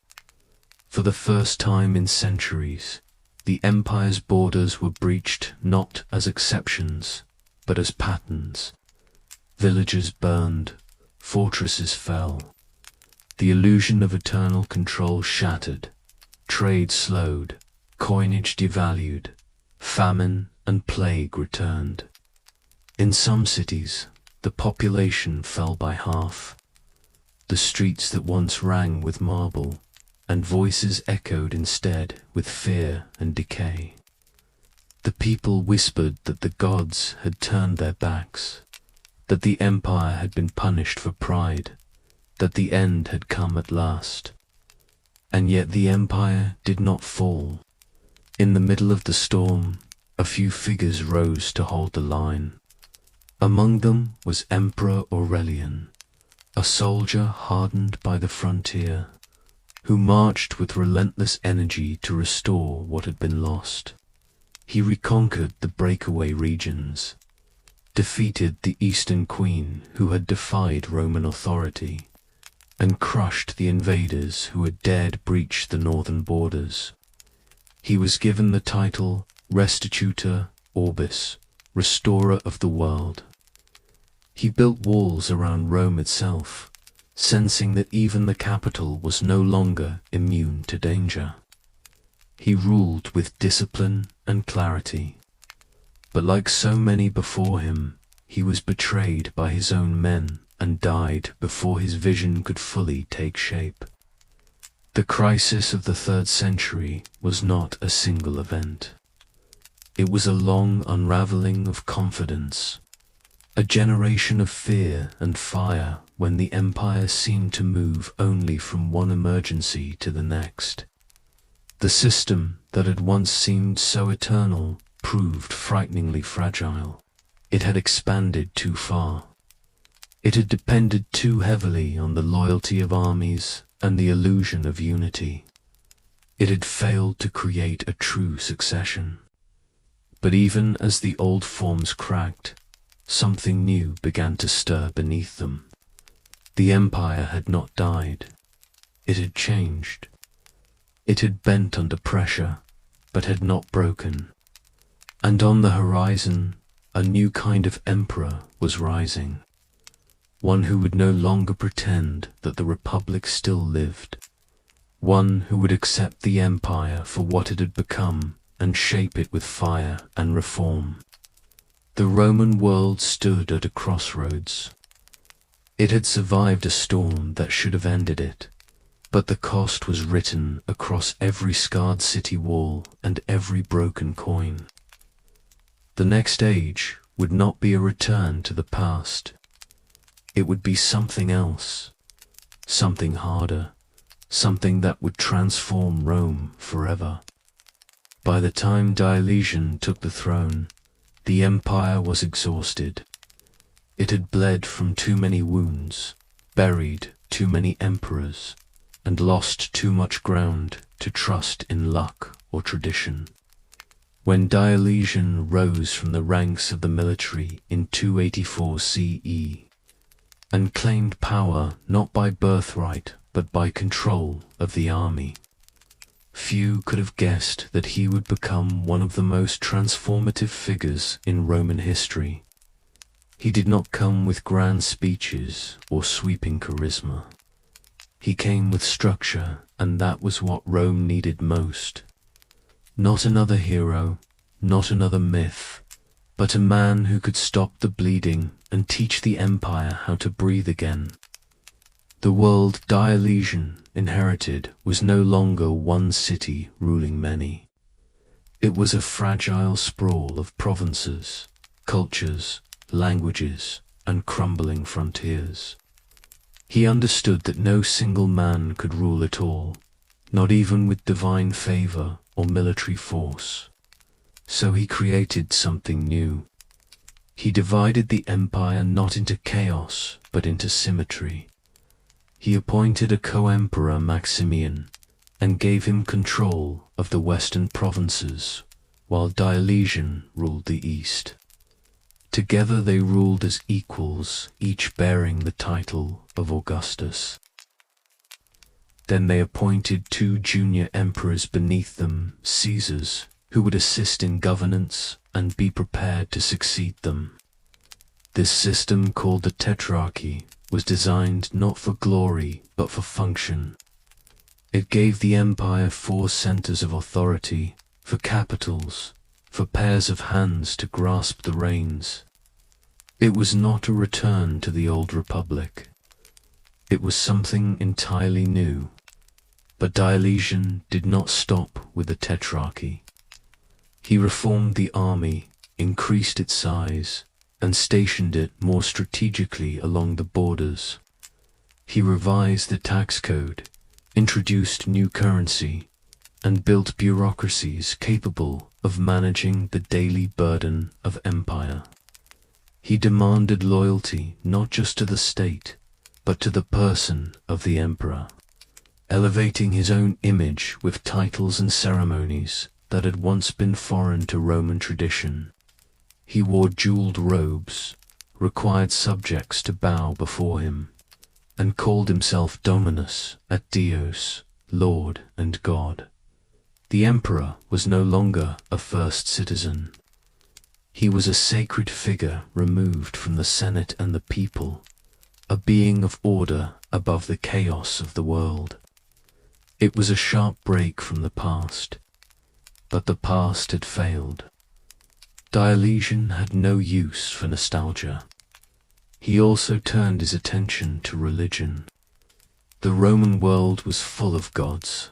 For the first time in centuries, the empire's borders were breached not as exceptions, but as patterns. Villages burned, fortresses fell. The illusion of eternal control shattered. Trade slowed, coinage devalued, famine and plague returned. In some cities, the population fell by half. The streets that once rang with marble, and voices echoed instead with fear and decay. The people whispered that the gods had turned their backs, that the empire had been punished for pride, that the end had come at last. And yet the empire did not fall. In the middle of the storm, a few figures rose to hold the line. Among them was Emperor Aurelian, a soldier hardened by the frontier, who marched with relentless energy to restore what had been lost. He reconquered the breakaway regions, defeated the Eastern Queen who had defied Roman authority, and crushed the invaders who had dared breach the northern borders. He was given the title Restitutor Orbis, Restorer of the World. He built walls around Rome itself, sensing that even the capital was no longer immune to danger. He ruled with discipline and clarity, but like so many before him, he was betrayed by his own men and died before his vision could fully take shape. The crisis of the 3rd century was not a single event. It was a long unraveling of confidence, a generation of fear and fire when the empire seemed to move only from one emergency to the next. The system that had once seemed so eternal proved frighteningly fragile. It had expanded too far. It had depended too heavily on the loyalty of armies and the illusion of unity. It had failed to create a true succession. But even as the old forms cracked, something new began to stir beneath them. The empire had not died. It had changed. It had bent under pressure, but had not broken. And on the horizon, a new kind of emperor was rising. One who would no longer pretend that the Republic still lived. One who would accept the empire for what it had become and shape it with fire and reform. The Roman world stood at a crossroads. It had survived a storm that should have ended it, but the cost was written across every scarred city wall and every broken coin. The next age would not be a return to the past. It would be something else, something harder, something that would transform Rome forever. By the time Diocletian took the throne, the empire was exhausted. It had bled from too many wounds, buried too many emperors, and lost too much ground to trust in luck or tradition. When Diocletian rose from the ranks of the military in 284 CE and claimed power not by birthright but by control of the army, few could have guessed that he would become one of the most transformative figures in Roman history. He did not come with grand speeches or sweeping charisma. He came with structure, and that was what Rome needed most. Not another hero, not another myth, but a man who could stop the bleeding and teach the empire how to breathe again. The world Diocletian inherited was no longer one city ruling many. It was a fragile sprawl of provinces, cultures, languages, and crumbling frontiers. He understood that no single man could rule it all, not even with divine favor or military force. So he created something new. He divided the empire not into chaos, but into symmetry. He appointed a co-emperor, Maximian, and gave him control of the western provinces, while Diocletian ruled the east. Together they ruled as equals, each bearing the title of Augustus. Then they appointed 2 junior emperors beneath them, Caesars, who would assist in governance and be prepared to succeed them. This system, called the Tetrarchy, was designed not for glory but for function. It gave the empire 4 centers of authority, for capitals, for pairs of hands to grasp the reins. It was not a return to the old republic. It was something entirely new. But Diocletian did not stop with the Tetrarchy. He reformed the army, increased its size, and stationed it more strategically along the borders. He revised the tax code, introduced new currency, and built bureaucracies capable of managing the daily burden of empire. He demanded loyalty not just to the state, but to the person of the emperor, elevating his own image with titles and ceremonies that had once been foreign to Roman tradition. He wore jeweled robes, required subjects to bow before him, and called himself Dominus et Deus, Lord and God. The emperor was no longer a first citizen. He was a sacred figure removed from the Senate and the people, a being of order above the chaos of the world. It was a sharp break from the past, but the past had failed. Diocletian had no use for nostalgia. He also turned his attention to religion. The Roman world was full of gods.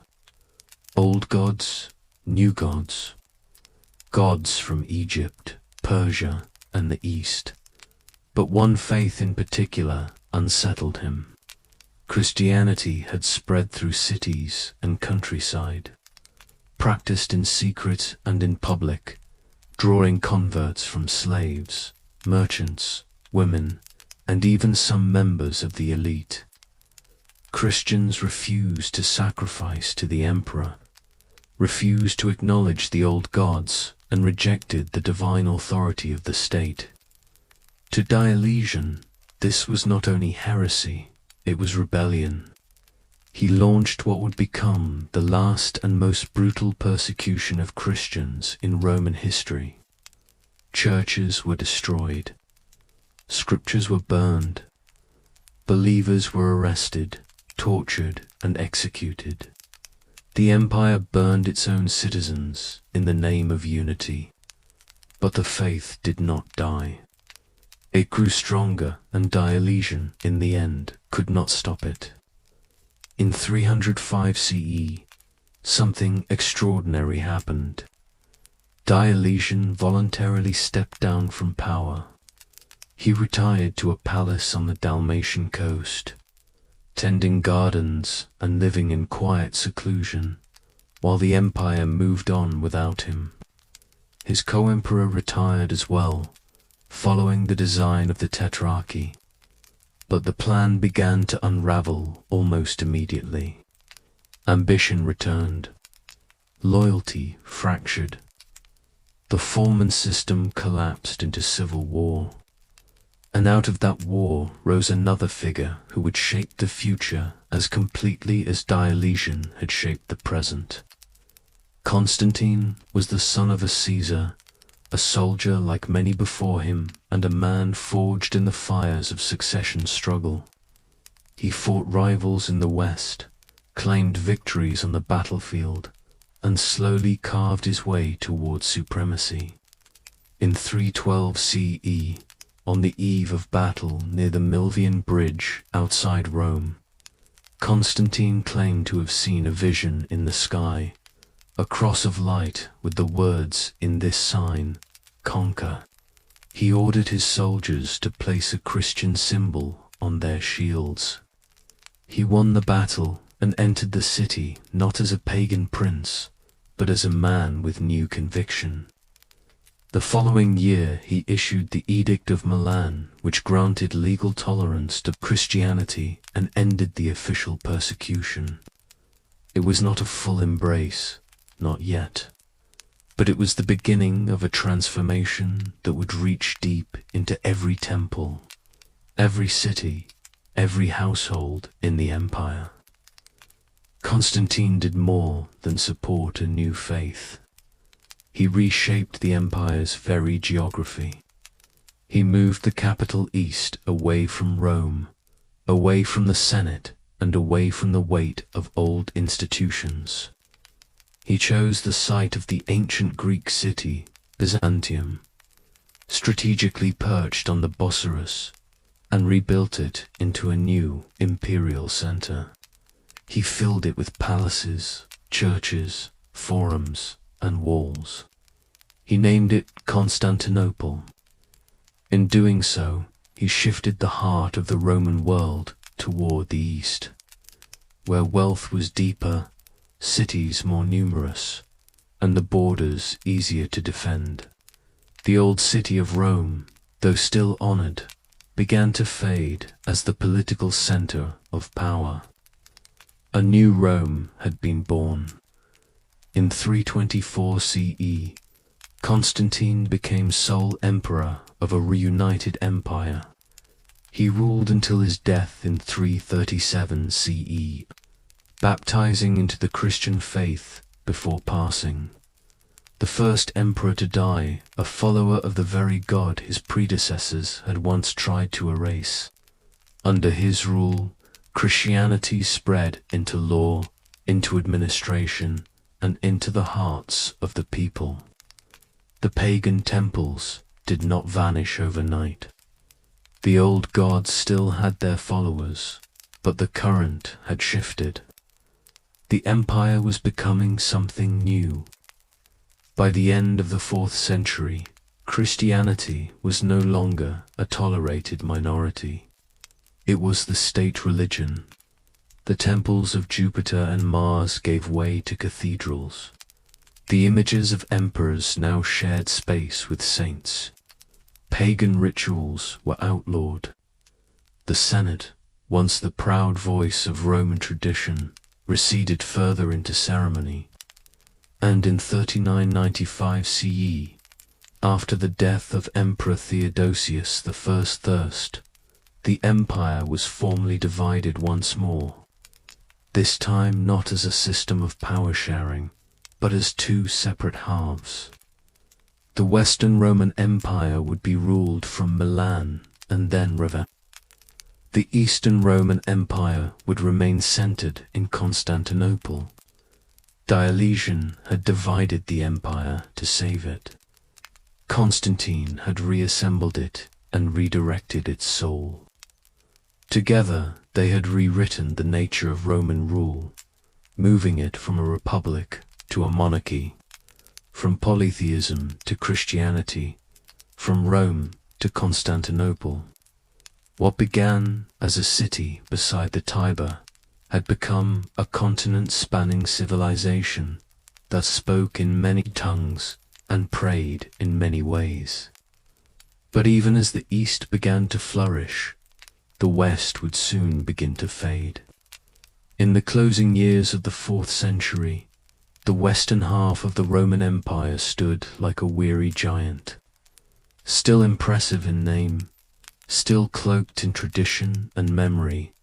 Old gods, new gods. Gods from Egypt, Persia, and the East. But one faith in particular unsettled him. Christianity had spread through cities and countryside, practiced in secret and in public, drawing converts from slaves, merchants, women, and even some members of the elite. Christians refused to sacrifice to the emperor, refused to acknowledge the old gods, and rejected the divine authority of the state. To Diocletian, this was not only heresy, it was rebellion. He launched what would become the last and most brutal persecution of Christians in Roman history. Churches were destroyed. Scriptures were burned. Believers were arrested, tortured, and executed. The empire burned its own citizens in the name of unity. But the faith did not die. It grew stronger, and Diocletian, in the end, could not stop it. In 305 CE, something extraordinary happened. Diocletian voluntarily stepped down from power. He retired to a palace on the Dalmatian coast, tending gardens and living in quiet seclusion, while the empire moved on without him. His co-emperor retired as well, following the design of the Tetrarchy. But the plan began to unravel almost immediately. Ambition returned. Loyalty fractured. The former system collapsed into civil war. And out of that war rose another figure who would shape the future as completely as Diocletian had shaped the present. Constantine was the son of a Caesar, a soldier like many before him, and a man forged in the fires of succession struggle. He fought rivals in the West, claimed victories on the battlefield, and slowly carved his way towards supremacy. In 312 CE, on the eve of battle near the Milvian Bridge outside Rome, Constantine claimed to have seen a vision in the sky, a cross of light with the words in this sign, "Conquer." He ordered his soldiers to place a Christian symbol on their shields. He won the battle and entered the city not as a pagan prince, but as a man with new conviction. The following year he issued the Edict of Milan, which granted legal tolerance to Christianity and ended the official persecution. It was not a full embrace, not yet, but it was the beginning of a transformation that would reach deep into every temple, every city, every household in the empire. Constantine did more than support a new faith. He reshaped the empire's very geography. He moved the capital east away from Rome, away from the Senate, and away from the weight of old institutions. He chose the site of the ancient Greek city, Byzantium, strategically perched on the Bosphorus, and rebuilt it into a new imperial center. He filled it with palaces, churches, forums, and walls. He named it Constantinople. In doing so, he shifted the heart of the Roman world toward the east, where wealth was deeper, cities more numerous, and the borders easier to defend. The old city of Rome, though still honored, began to fade as the political center of power. A new Rome had been born. In 324 CE, Constantine became sole emperor of a reunited empire. He ruled until his death in 337 CE, baptizing into the Christian faith before passing. The first emperor to die, a follower of the very God his predecessors had once tried to erase. Under his rule, Christianity spread into law, into administration, and into the hearts of the people. The pagan temples did not vanish overnight. The old gods still had their followers, but the current had shifted. The empire was becoming something new. By the end of the 4th century, Christianity was no longer a tolerated minority. It was the state religion. The temples of Jupiter and Mars gave way to cathedrals. The images of emperors now shared space with saints. Pagan rituals were outlawed. The Senate, once the proud voice of Roman tradition, receded further into ceremony. And in 3995 CE, after the death of Emperor Theodosius I Thirst, the empire was formally divided once more, this time not as a system of power sharing, but as two separate halves. The Western Roman Empire would be ruled from Milan and then Ravenna. The Eastern Roman Empire would remain centered in Constantinople. Diocletian had divided the empire to save it. Constantine had reassembled it and redirected its soul. Together, they had rewritten the nature of Roman rule, moving it from a republic to a monarchy, from polytheism to Christianity, from Rome to Constantinople. What began as a city beside the Tiber had become a continent-spanning civilization that spoke in many tongues and prayed in many ways. But even as the East began to flourish, the West would soon begin to fade. In the closing years of the 4th century, The western half of the Roman Empire stood like a weary giant, still impressive in name, still cloaked in tradition and memory,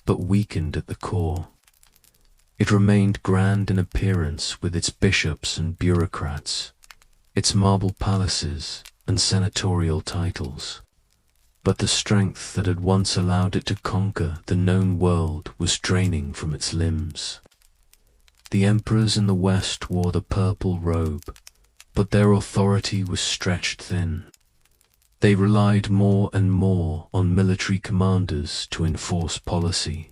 but weakened at the core. It remained grand in appearance with its bishops and bureaucrats, its marble palaces and senatorial titles. But the strength that had once allowed it to conquer the known world was draining from its limbs. The emperors in the West wore the purple robe, but their authority was stretched thin. They relied more and more on military commanders to enforce policy,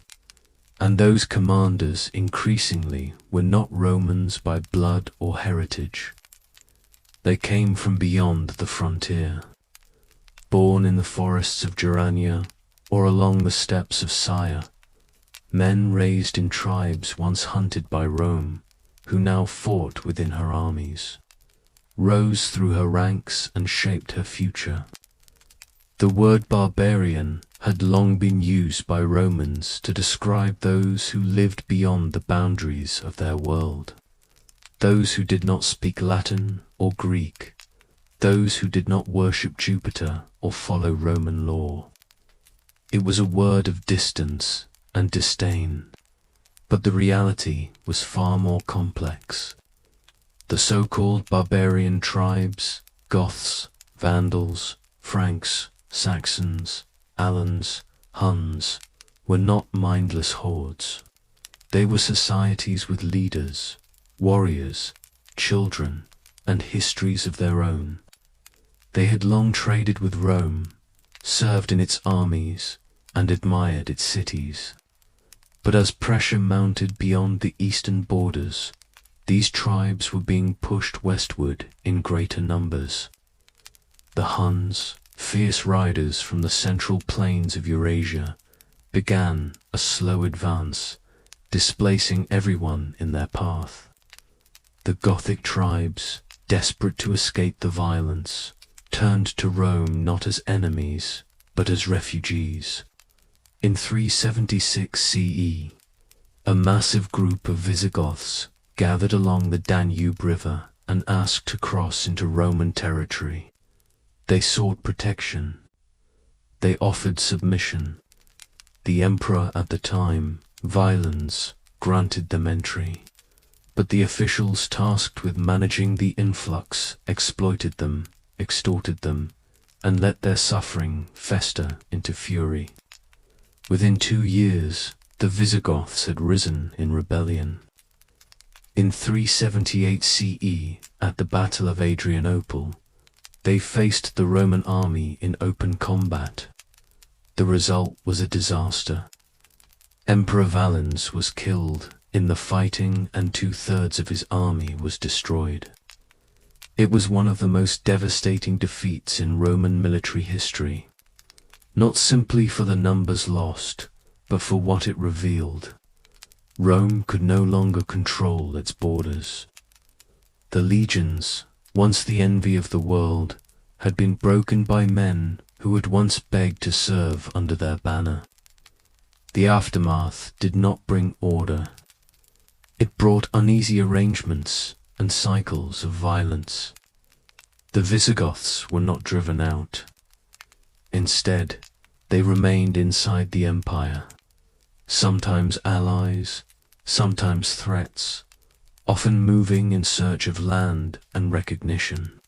and those commanders increasingly were not Romans by blood or heritage. They came from beyond the frontier, born in the forests of Gerania or along the steppes of Syria, men raised in tribes once hunted by Rome, who now fought within her armies, rose through her ranks and shaped her future. The word barbarian had long been used by Romans to describe those who lived beyond the boundaries of their world, those who did not speak Latin or Greek, those who did not worship Jupiter or follow Roman law. It was a word of distance and disdain, but the reality was far more complex. The so-called barbarian tribes, Goths, Vandals, Franks, Saxons, Alans, Huns, were not mindless hordes. They were societies with leaders, warriors, children, and histories of their own. They had long traded with Rome, served in its armies, and admired its cities. But as pressure mounted beyond the eastern borders, these tribes were being pushed westward in greater numbers. The Huns, fierce riders from the central plains of Eurasia, began a slow advance, displacing everyone in their path. The Gothic tribes, desperate to escape the violence, turned to Rome not as enemies, but as refugees. In 376 CE, a massive group of Visigoths gathered along the Danube River and asked to cross into Roman territory. They sought protection. They offered submission. The emperor at the time, Valens, granted them entry, but the officials tasked with managing the influx exploited them, extorted them, and let their suffering fester into fury. Within 2 years, the Visigoths had risen in rebellion. In 378 CE, at the Battle of Adrianople, they faced the Roman army in open combat. The result was a disaster. Emperor Valens was killed in the fighting and 2/3 of his army was destroyed. It was one of the most devastating defeats in Roman military history, not simply for the numbers lost, but for what it revealed. Rome could no longer control its borders. The legions, once the envy of the world, had been broken by men who had once begged to serve under their banner. The aftermath did not bring order. It brought uneasy arrangements and cycles of violence. The Visigoths were not driven out. Instead, they remained inside the empire, sometimes allies, sometimes threats, often moving in search of land and recognition.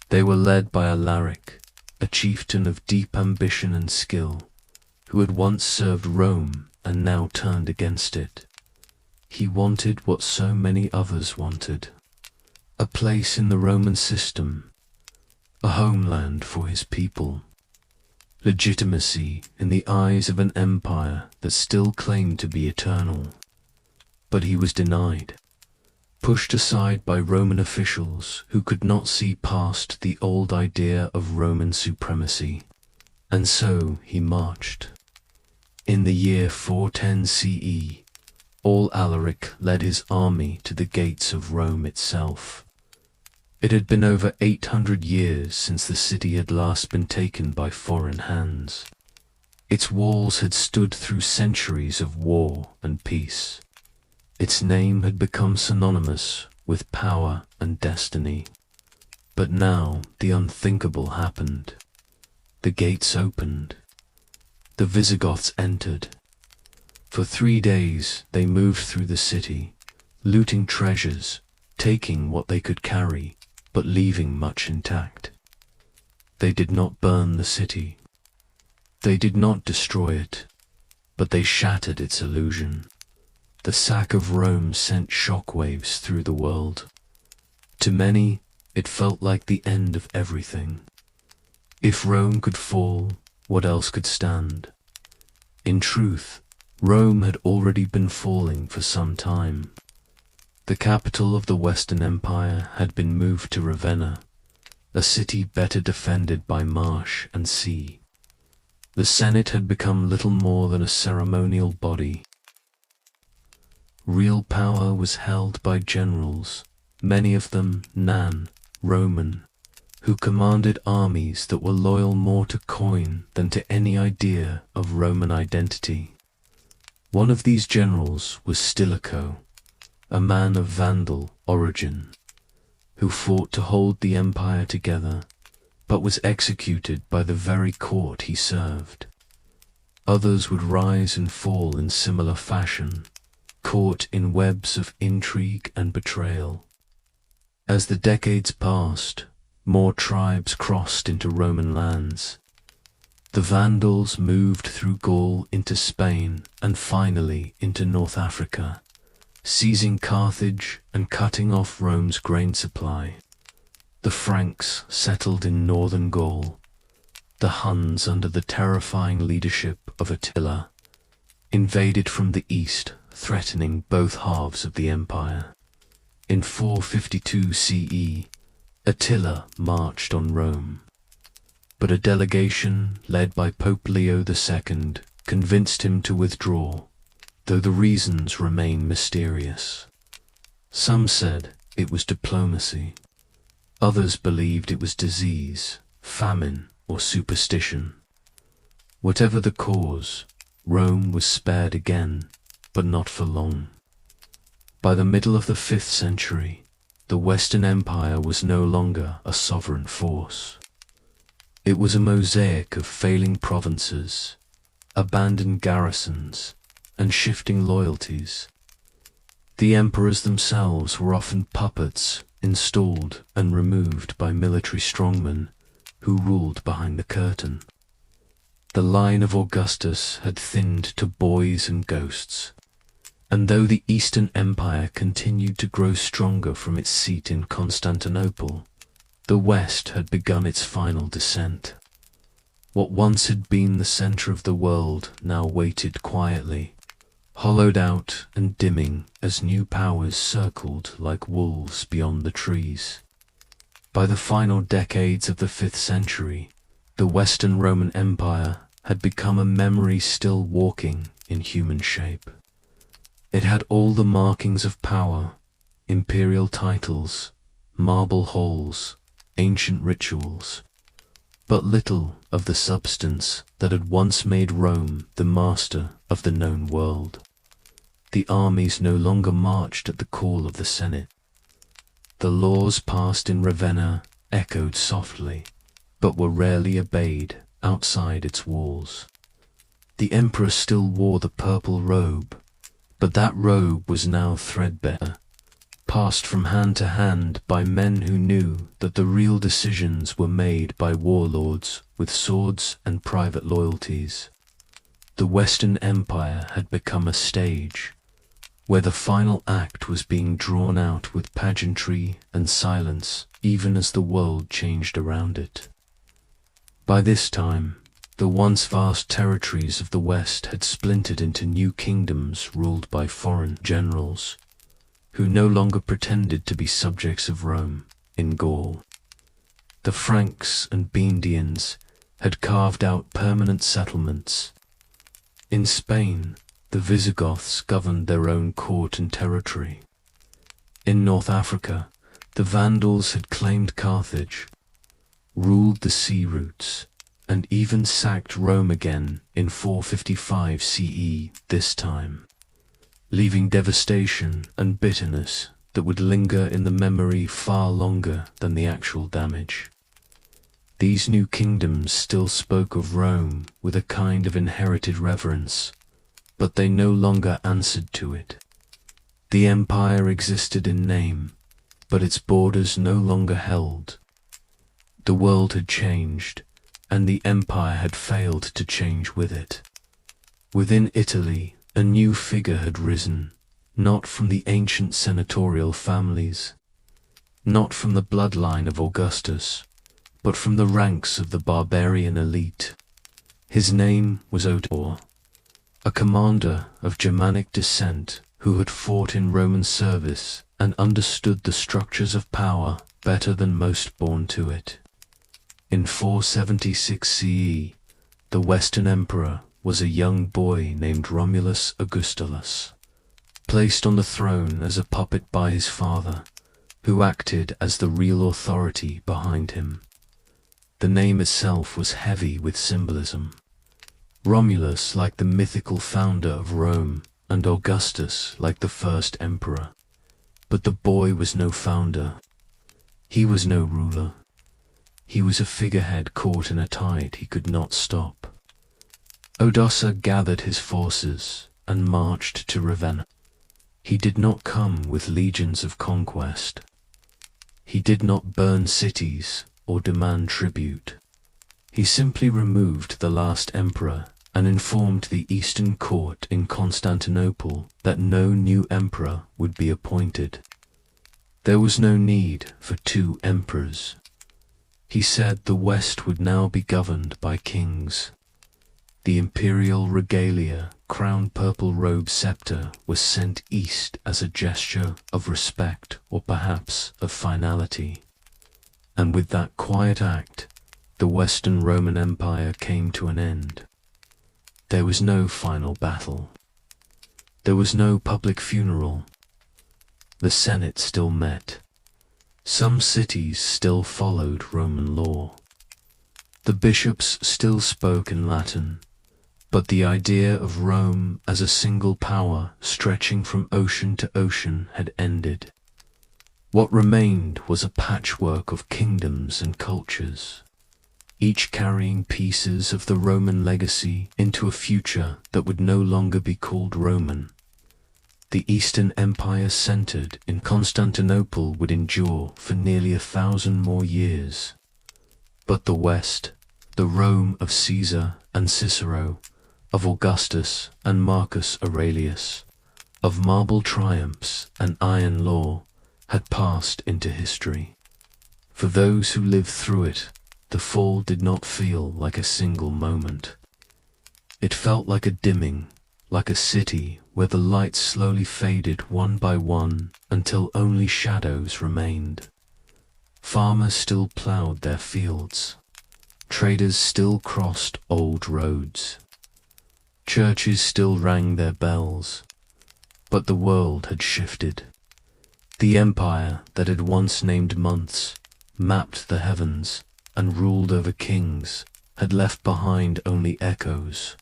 They were led by Alaric, a chieftain of deep ambition and skill, who had once served Rome and now turned against it. He wanted what so many others wanted: a place in the Roman system, a homeland for his people, legitimacy in the eyes of an empire that still claimed to be eternal. But he was denied, pushed aside by Roman officials who could not see past the old idea of Roman supremacy, and so he marched. In the year 410 CE, all Alaric led his army to the gates of Rome itself. It had been over 800 years since the city had last been taken by foreign hands. Its walls had stood through centuries of war and peace. Its name had become synonymous with power and destiny. But now the unthinkable happened. The gates opened. The Visigoths entered. For 3 days they moved through the city, looting treasures, taking what they could carry, but leaving much intact. They did not burn the city. They did not destroy it, but they shattered its illusion. The sack of Rome sent shockwaves through the world. To many, it felt like the end of everything. If Rome could fall, what else could stand? In truth, Rome had already been falling for some time. The capital of the Western Empire had been moved to Ravenna, a city better defended by marsh and sea. The Senate had become little more than a ceremonial body. Real power was held by generals, many of them non-Roman, who commanded armies that were loyal more to coin than to any idea of Roman identity. One of these generals was Stilicho, a man of Vandal origin, who fought to hold the empire together, but was executed by the very court he served. Others would rise and fall in similar fashion, caught in webs of intrigue and betrayal. As the decades passed, more tribes crossed into Roman lands. The Vandals moved through Gaul into Spain and finally into North Africa, seizing Carthage and cutting off Rome's grain supply. The Franks settled in northern Gaul. The Huns, under the terrifying leadership of Attila, invaded from the east, threatening both halves of the empire. In 452 CE, Attila marched on Rome, but a delegation led by Pope Leo II convinced him to withdraw, though the reasons remain mysterious. Some said it was diplomacy. Others believed it was disease, famine, or superstition. Whatever the cause, Rome was spared again, but not for long. By the middle of the 5th century, the Western Empire was no longer a sovereign force. It was a mosaic of failing provinces, abandoned garrisons, and shifting loyalties. The emperors themselves were often puppets installed and removed by military strongmen who ruled behind the curtain. The line of Augustus had thinned to boys and ghosts, and though the Eastern Empire continued to grow stronger from its seat in Constantinople, the West had begun its final descent. What once had been the center of the world now waited quietly, hollowed out and dimming as new powers circled like wolves beyond the trees. By the final decades of the 5th century, the Western Roman Empire had become a memory still walking in human shape. It had all the markings of power, imperial titles, marble halls, ancient rituals, but little of the substance that had once made Rome the master of the known world. The armies no longer marched at the call of the Senate. The laws passed in Ravenna echoed softly, but were rarely obeyed outside its walls. The emperor still wore the purple robe, but that robe was now threadbare, passed from hand to hand by men who knew that the real decisions were made by warlords with swords and private loyalties. The Western Empire had become a stage, where the final act was being drawn out with pageantry and silence, even as the world changed around it. By this time, the once vast territories of the West had splintered into new kingdoms ruled by foreign generals, who no longer pretended to be subjects of Rome in Gaul. The Franks and Bendians had carved out permanent settlements. In Spain, the Visigoths governed their own court and territory. In North Africa, the Vandals had claimed Carthage, ruled the sea routes, and even sacked Rome again in 455 CE this time. leaving devastation and bitterness that would linger in the memory far longer than the actual damage. These new kingdoms still spoke of Rome with a kind of inherited reverence, but they no longer answered to it. The empire existed in name, but its borders no longer held. The world had changed, and the empire had failed to change with it. Within Italy, a new figure had risen, not from the ancient senatorial families, not from the bloodline of Augustus, but from the ranks of the barbarian elite. His name was Otor, a commander of Germanic descent who had fought in Roman service and understood the structures of power better than most born to it. In 476 CE, the Western Emperor was a young boy named Romulus Augustulus, placed on the throne as a puppet by his father, who acted as the real authority behind him. The name itself was heavy with symbolism. Romulus like the mythical founder of Rome, and Augustus like the first emperor. But the boy was no founder. He was no ruler. He was a figurehead caught in a tide he could not stop. Odossa gathered his forces and marched to Ravenna. He did not come with legions of conquest. He did not burn cities or demand tribute. He simply removed the last emperor and informed the Eastern court in Constantinople that no new emperor would be appointed. There was no need for two emperors. He said the West would now be governed by kings. The imperial regalia, crown purple robe scepter, was sent east as a gesture of respect or perhaps of finality. And with that quiet act, the Western Roman Empire came to an end. There was no final battle. There was no public funeral. The Senate still met. Some cities still followed Roman law. The bishops still spoke in Latin, but the idea of Rome as a single power stretching from ocean to ocean had ended. What remained was a patchwork of kingdoms and cultures, each carrying pieces of the Roman legacy into a future that would no longer be called Roman. The Eastern Empire centered in Constantinople would endure for nearly 1,000 more years. But the West, the Rome of Caesar and Cicero, of Augustus and Marcus Aurelius, of marble triumphs and iron law, had passed into history. For those who lived through it, the fall did not feel like a single moment. It felt like a dimming, like a city where the lights slowly faded one by one until only shadows remained. Farmers still plowed their fields. Traders still crossed old roads. Churches still rang their bells. But the world had shifted. The empire that had once named months, mapped the heavens, and ruled over kings, had left behind only echoes.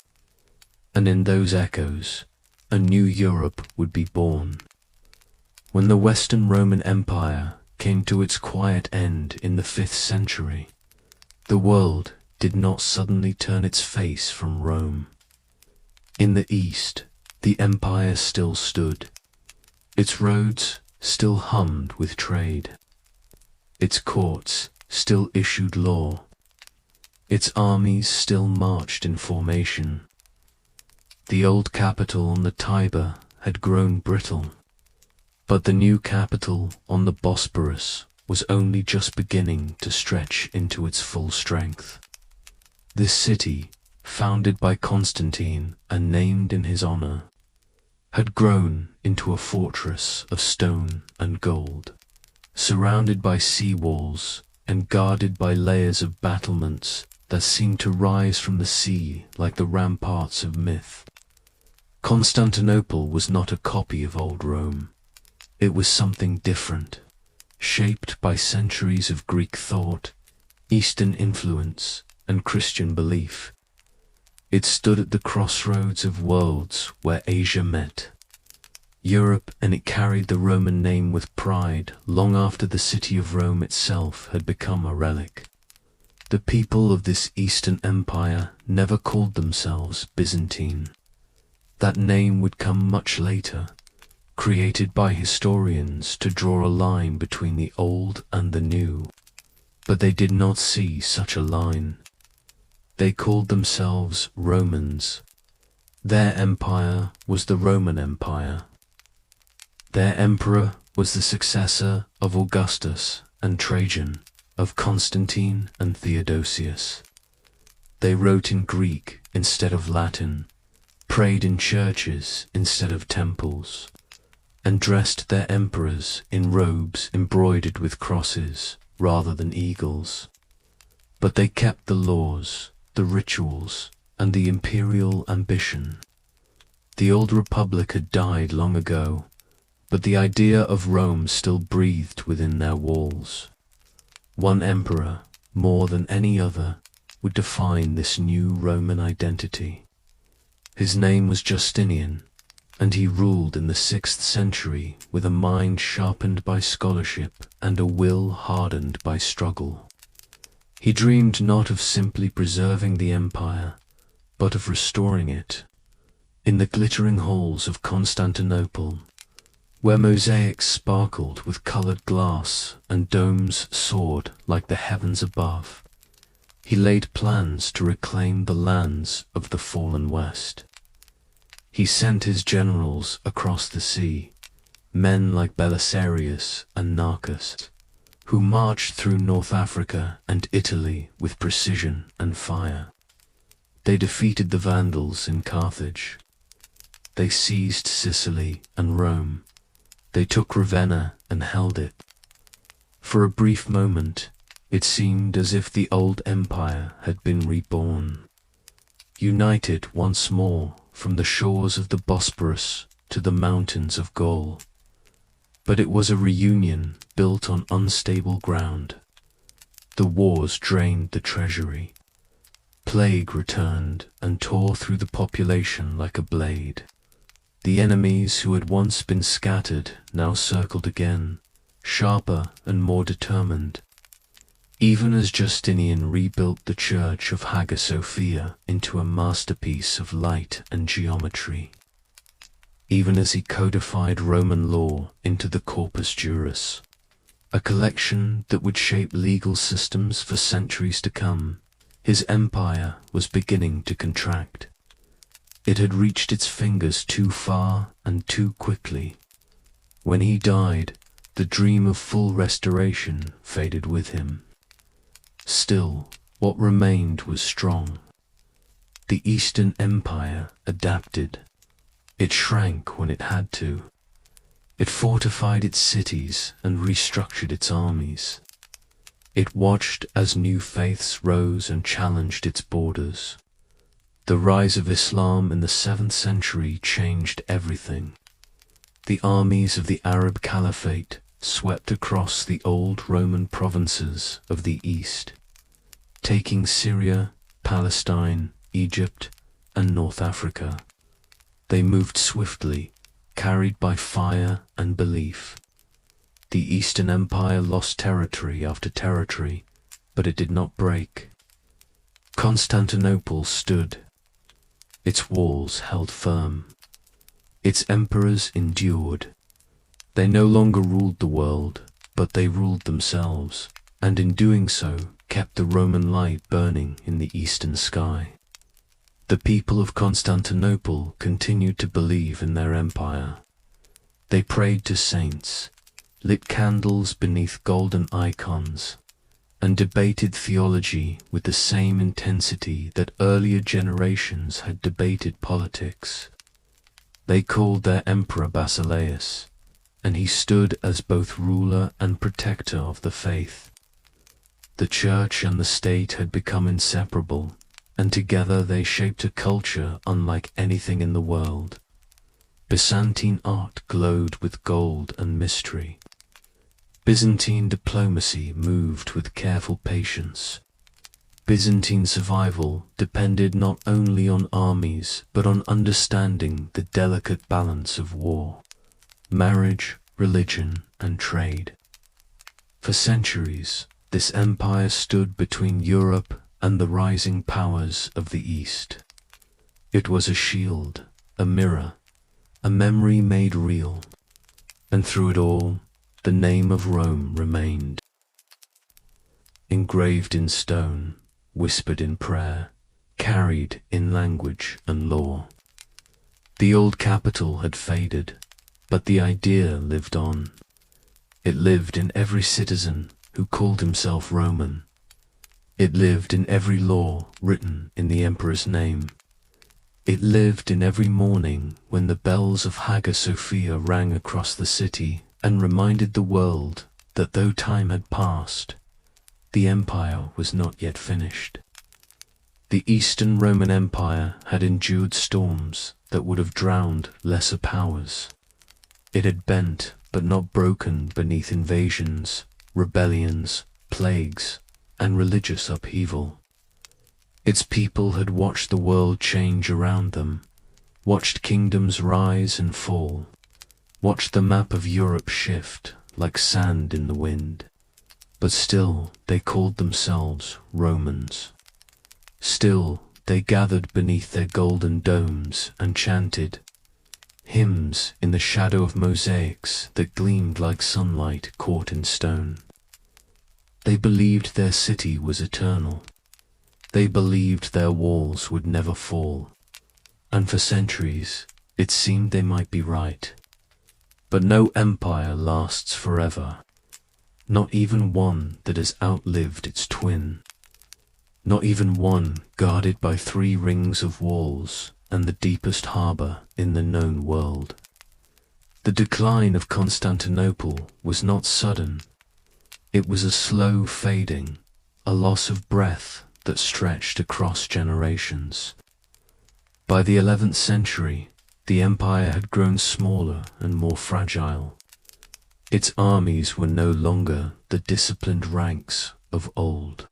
And in those echoes, a new Europe would be born. When the Western Roman Empire came to its quiet end in the 5th century, the world did not suddenly turn its face from Rome. In the East, the empire still stood. Its roads still hummed with trade. Its courts still issued law. Its armies still marched in formation. The old capital on the Tiber had grown brittle, but the new capital on the Bosporus was only just beginning to stretch into its full strength. This city, founded by Constantine and named in his honor, had grown into a fortress of stone and gold, surrounded by sea walls and guarded by layers of battlements that seemed to rise from the sea like the ramparts of myth. Constantinople was not a copy of old Rome. It was something different, shaped by centuries of Greek thought, Eastern influence, and Christian belief. It stood at the crossroads of worlds where Asia met. Europe, and it carried the Roman name with pride long after the city of Rome itself had become a relic. The people of this Eastern Empire never called themselves Byzantine. That name would come much later, created by historians to draw a line between the old and the new. But they did not see such a line. They called themselves Romans. Their empire was the Roman Empire. Their emperor was the successor of Augustus and Trajan, of Constantine and Theodosius. They wrote in Greek instead of Latin, prayed in churches instead of temples, and dressed their emperors in robes embroidered with crosses rather than eagles. But they kept the laws, the rituals, and the imperial ambition. The old republic had died long ago, but the idea of Rome still breathed within their walls. One emperor, more than any other, would define this new Roman identity. His name was Justinian, and he ruled in the 6th century with a mind sharpened by scholarship and a will hardened by struggle. He dreamed not of simply preserving the empire, but of restoring it. In the glittering halls of Constantinople, where mosaics sparkled with colored glass and domes soared like the heavens above, he laid plans to reclaim the lands of the fallen West. He sent his generals across the sea, men like Belisarius and Narcus, who marched through North Africa and Italy with precision and fire. They defeated the Vandals in Carthage. They seized Sicily and Rome. They took Ravenna and held it. For a brief moment, it seemed as if the old empire had been reborn, united once more from the shores of the Bosporus to the mountains of Gaul. But it was a reunion built on unstable ground. The wars drained the treasury. Plague returned and tore through the population like a blade. The enemies who had once been scattered now circled again, sharper and more determined. Even as Justinian rebuilt the church of Hagia Sophia into a masterpiece of light and geometry, even as he codified Roman law into the Corpus Juris, a collection that would shape legal systems for centuries to come, his empire was beginning to contract. It had reached its fingers too far and too quickly. When he died, the dream of full restoration faded with him. Still, what remained was strong. The Eastern Empire adapted. It shrank when it had to. It fortified its cities and restructured its armies. It watched as new faiths rose and challenged its borders. The rise of Islam in the 7th century changed everything. The armies of the Arab Caliphate swept across the old Roman provinces of the East, taking Syria, Palestine, Egypt, and North Africa. They moved swiftly, carried by fire and belief. The Eastern Empire lost territory after territory, but it did not break. Constantinople stood. Its walls held firm. Its emperors endured. They no longer ruled the world, but they ruled themselves, and in doing so kept the Roman light burning in the eastern sky. The people of Constantinople continued to believe in their empire. They prayed to saints, lit candles beneath golden icons, and debated theology with the same intensity that earlier generations had debated politics. They called their emperor Basileus, and he stood as both ruler and protector of the faith. The church and the state had become inseparable, and together they shaped a culture unlike anything in the world. Byzantine art glowed with gold and mystery. Byzantine diplomacy moved with careful patience. Byzantine survival depended not only on armies, but on understanding the delicate balance of war. marriage, religion, and trade. For centuries, this empire stood between Europe and the rising powers of the East. It was a shield, a mirror, a memory made real, and through it all, the name of Rome remained. Engraved in stone, whispered in prayer, carried in language and law. The old capital had faded, but the idea lived on. It lived in every citizen who called himself Roman. It lived in every law written in the emperor's name. It lived in every morning when the bells of Hagia Sophia rang across the city and reminded the world that though time had passed, the empire was not yet finished. The Eastern Roman Empire had endured storms that would have drowned lesser powers. It had bent but not broken beneath invasions, rebellions, plagues, and religious upheaval. Its people had watched the world change around them, watched kingdoms rise and fall, watched the map of Europe shift like sand in the wind. But still they called themselves Romans. Still they gathered beneath their golden domes and chanted hymns in the shadow of mosaics that gleamed like sunlight caught in stone. They believed their city was eternal. They believed their walls would never fall. And for centuries, it seemed they might be right. But no empire lasts forever. Not even one that has outlived its twin. Not even one guarded by 3 rings of walls and the deepest harbor in the known world. The decline of Constantinople was not sudden. It was a slow fading, a loss of breath that stretched across generations. By the 11th century, the empire had grown smaller and more fragile. Its armies were no longer the disciplined ranks of old.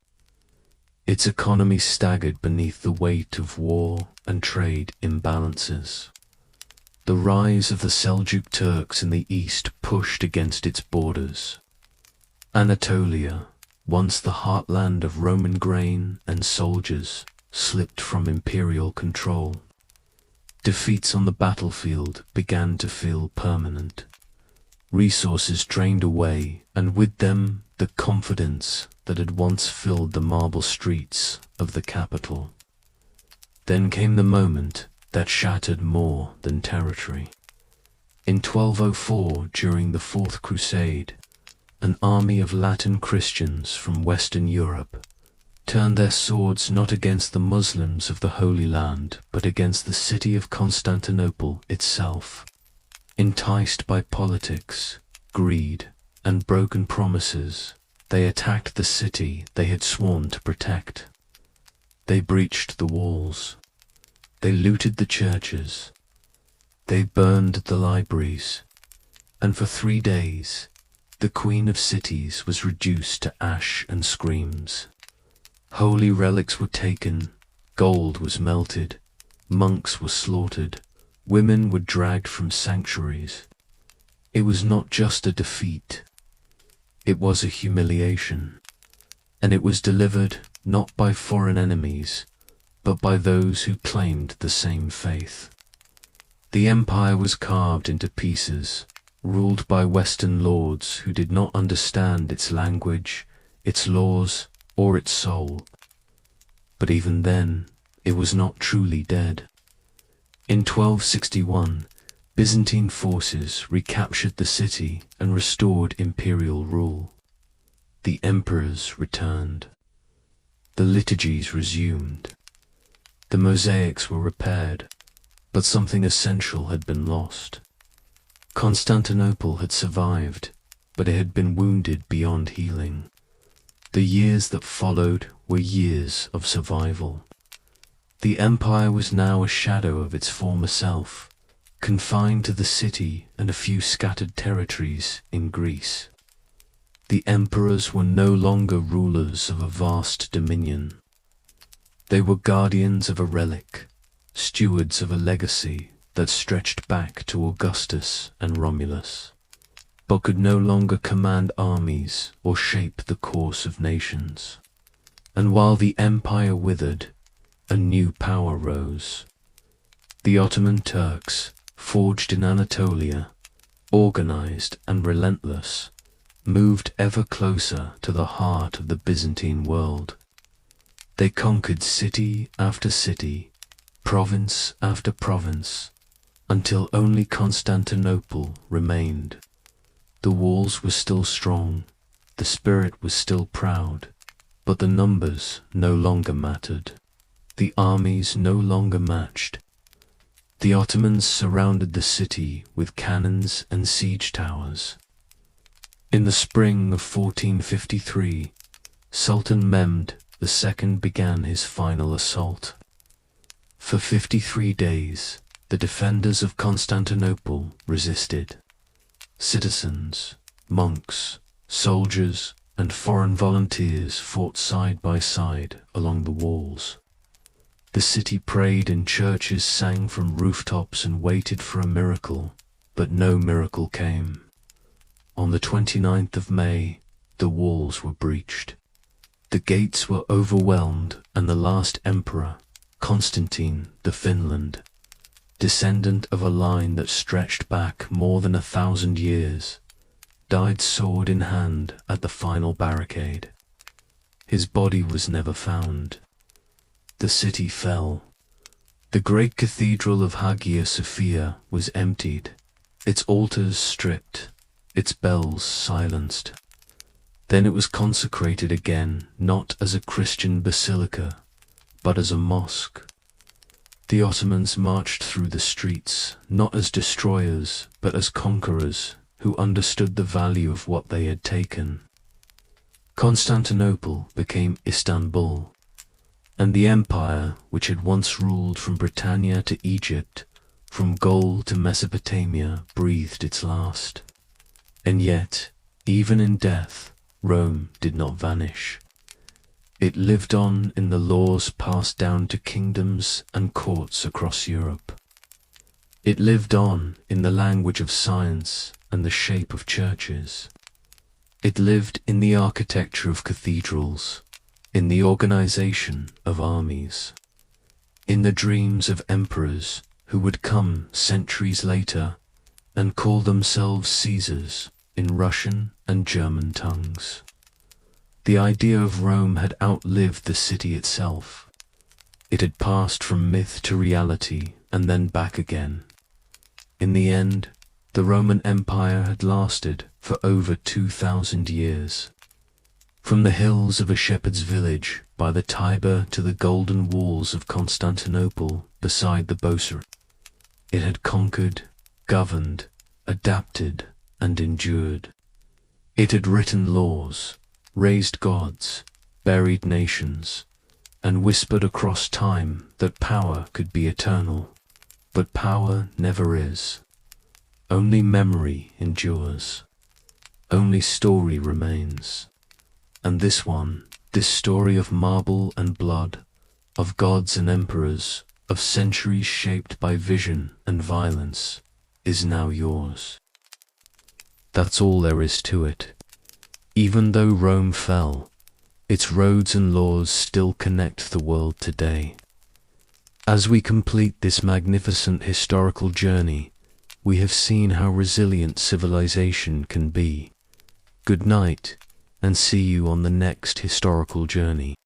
Its economy staggered beneath the weight of war and trade imbalances. The rise of the Seljuk Turks in the east pushed against its borders. Anatolia, once the heartland of Roman grain and soldiers, slipped from imperial control. Defeats on the battlefield began to feel permanent. Resources drained away, and with them the confidence that had once filled the marble streets of the capital. Then came the moment that shattered more than territory. In 1204, during the Fourth Crusade, an army of Latin Christians from Western Europe turned their swords not against the Muslims of the Holy Land, but against the city of Constantinople itself. Enticed by politics, greed, and broken promises, they attacked the city they had sworn to protect. They breached the walls. They looted the churches. They burned the libraries. And for 3 days, the Queen of Cities was reduced to ash and screams. Holy relics were taken, gold was melted, monks were slaughtered, women were dragged from sanctuaries. It was not just a defeat, it was a humiliation, and it was delivered not by foreign enemies, but by those who claimed the same faith. The empire was carved into pieces, ruled by Western lords who did not understand its language, its laws, or its soul. But even then, it was not truly dead. In 1261, Byzantine forces recaptured the city and restored imperial rule. The emperors returned. The liturgies resumed. The mosaics were repaired, but something essential had been lost. Constantinople had survived, but it had been wounded beyond healing. The years that followed were years of survival. The empire was now a shadow of its former self, confined to the city and a few scattered territories in Greece. The emperors were no longer rulers of a vast dominion. They were guardians of a relic, stewards of a legacy that stretched back to Augustus and Romulus, but could no longer command armies or shape the course of nations. And while the empire withered, a new power rose. The Ottoman Turks, forged in Anatolia, organized and relentless, moved ever closer to the heart of the Byzantine world. They conquered city after city, province after province, until only Constantinople remained. The walls were still strong, the spirit was still proud, but the numbers no longer mattered. The armies no longer matched. The Ottomans surrounded the city with cannons and siege towers. In the spring of 1453, Sultan Mehmed II began his final assault. For 53 days, the defenders of Constantinople resisted. Citizens, monks, soldiers, and foreign volunteers fought side by side along the walls. The city prayed in churches, sang from rooftops, and waited for a miracle, but no miracle came. On the 29th of May, the walls were breached. The gates were overwhelmed, and the last emperor, Constantine the Finland, descendant of a line that stretched back more than 1,000 years, died sword in hand at the final barricade. His body was never found. The city fell. The great cathedral of Hagia Sophia was emptied, its altars stripped, its bells silenced. Then it was consecrated again, not as a Christian basilica, but as a mosque. The Ottomans marched through the streets, not as destroyers, but as conquerors who understood the value of what they had taken. Constantinople became Istanbul, and the empire, which had once ruled from Britannia to Egypt, from Gaul to Mesopotamia, breathed its last. And yet, even in death, Rome did not vanish. It lived on in the laws passed down to kingdoms and courts across Europe. It lived on in the language of science and the shape of churches. It lived in the architecture of cathedrals, in the organization of armies, in the dreams of emperors who would come centuries later and call themselves Caesars in Russian and German tongues. The idea of Rome had outlived the city itself. It had passed from myth to reality and then back again. In the end, the Roman Empire had lasted for over 2,000 years. From the hills of a shepherd's village by the Tiber to the golden walls of Constantinople beside the Bosphorus, it had conquered, governed, adapted, and endured. It had written laws, raised gods, buried nations, and whispered across time that power could be eternal. But power never is. Only memory endures. Only story remains. And this one, this story of marble and blood, of gods and emperors, of centuries shaped by vision and violence, is now yours. That's all there is to it. Even though Rome fell, its roads and laws still connect the world today. As we complete this magnificent historical journey, we have seen how resilient civilization can be. Good night, and see you on the next historical journey.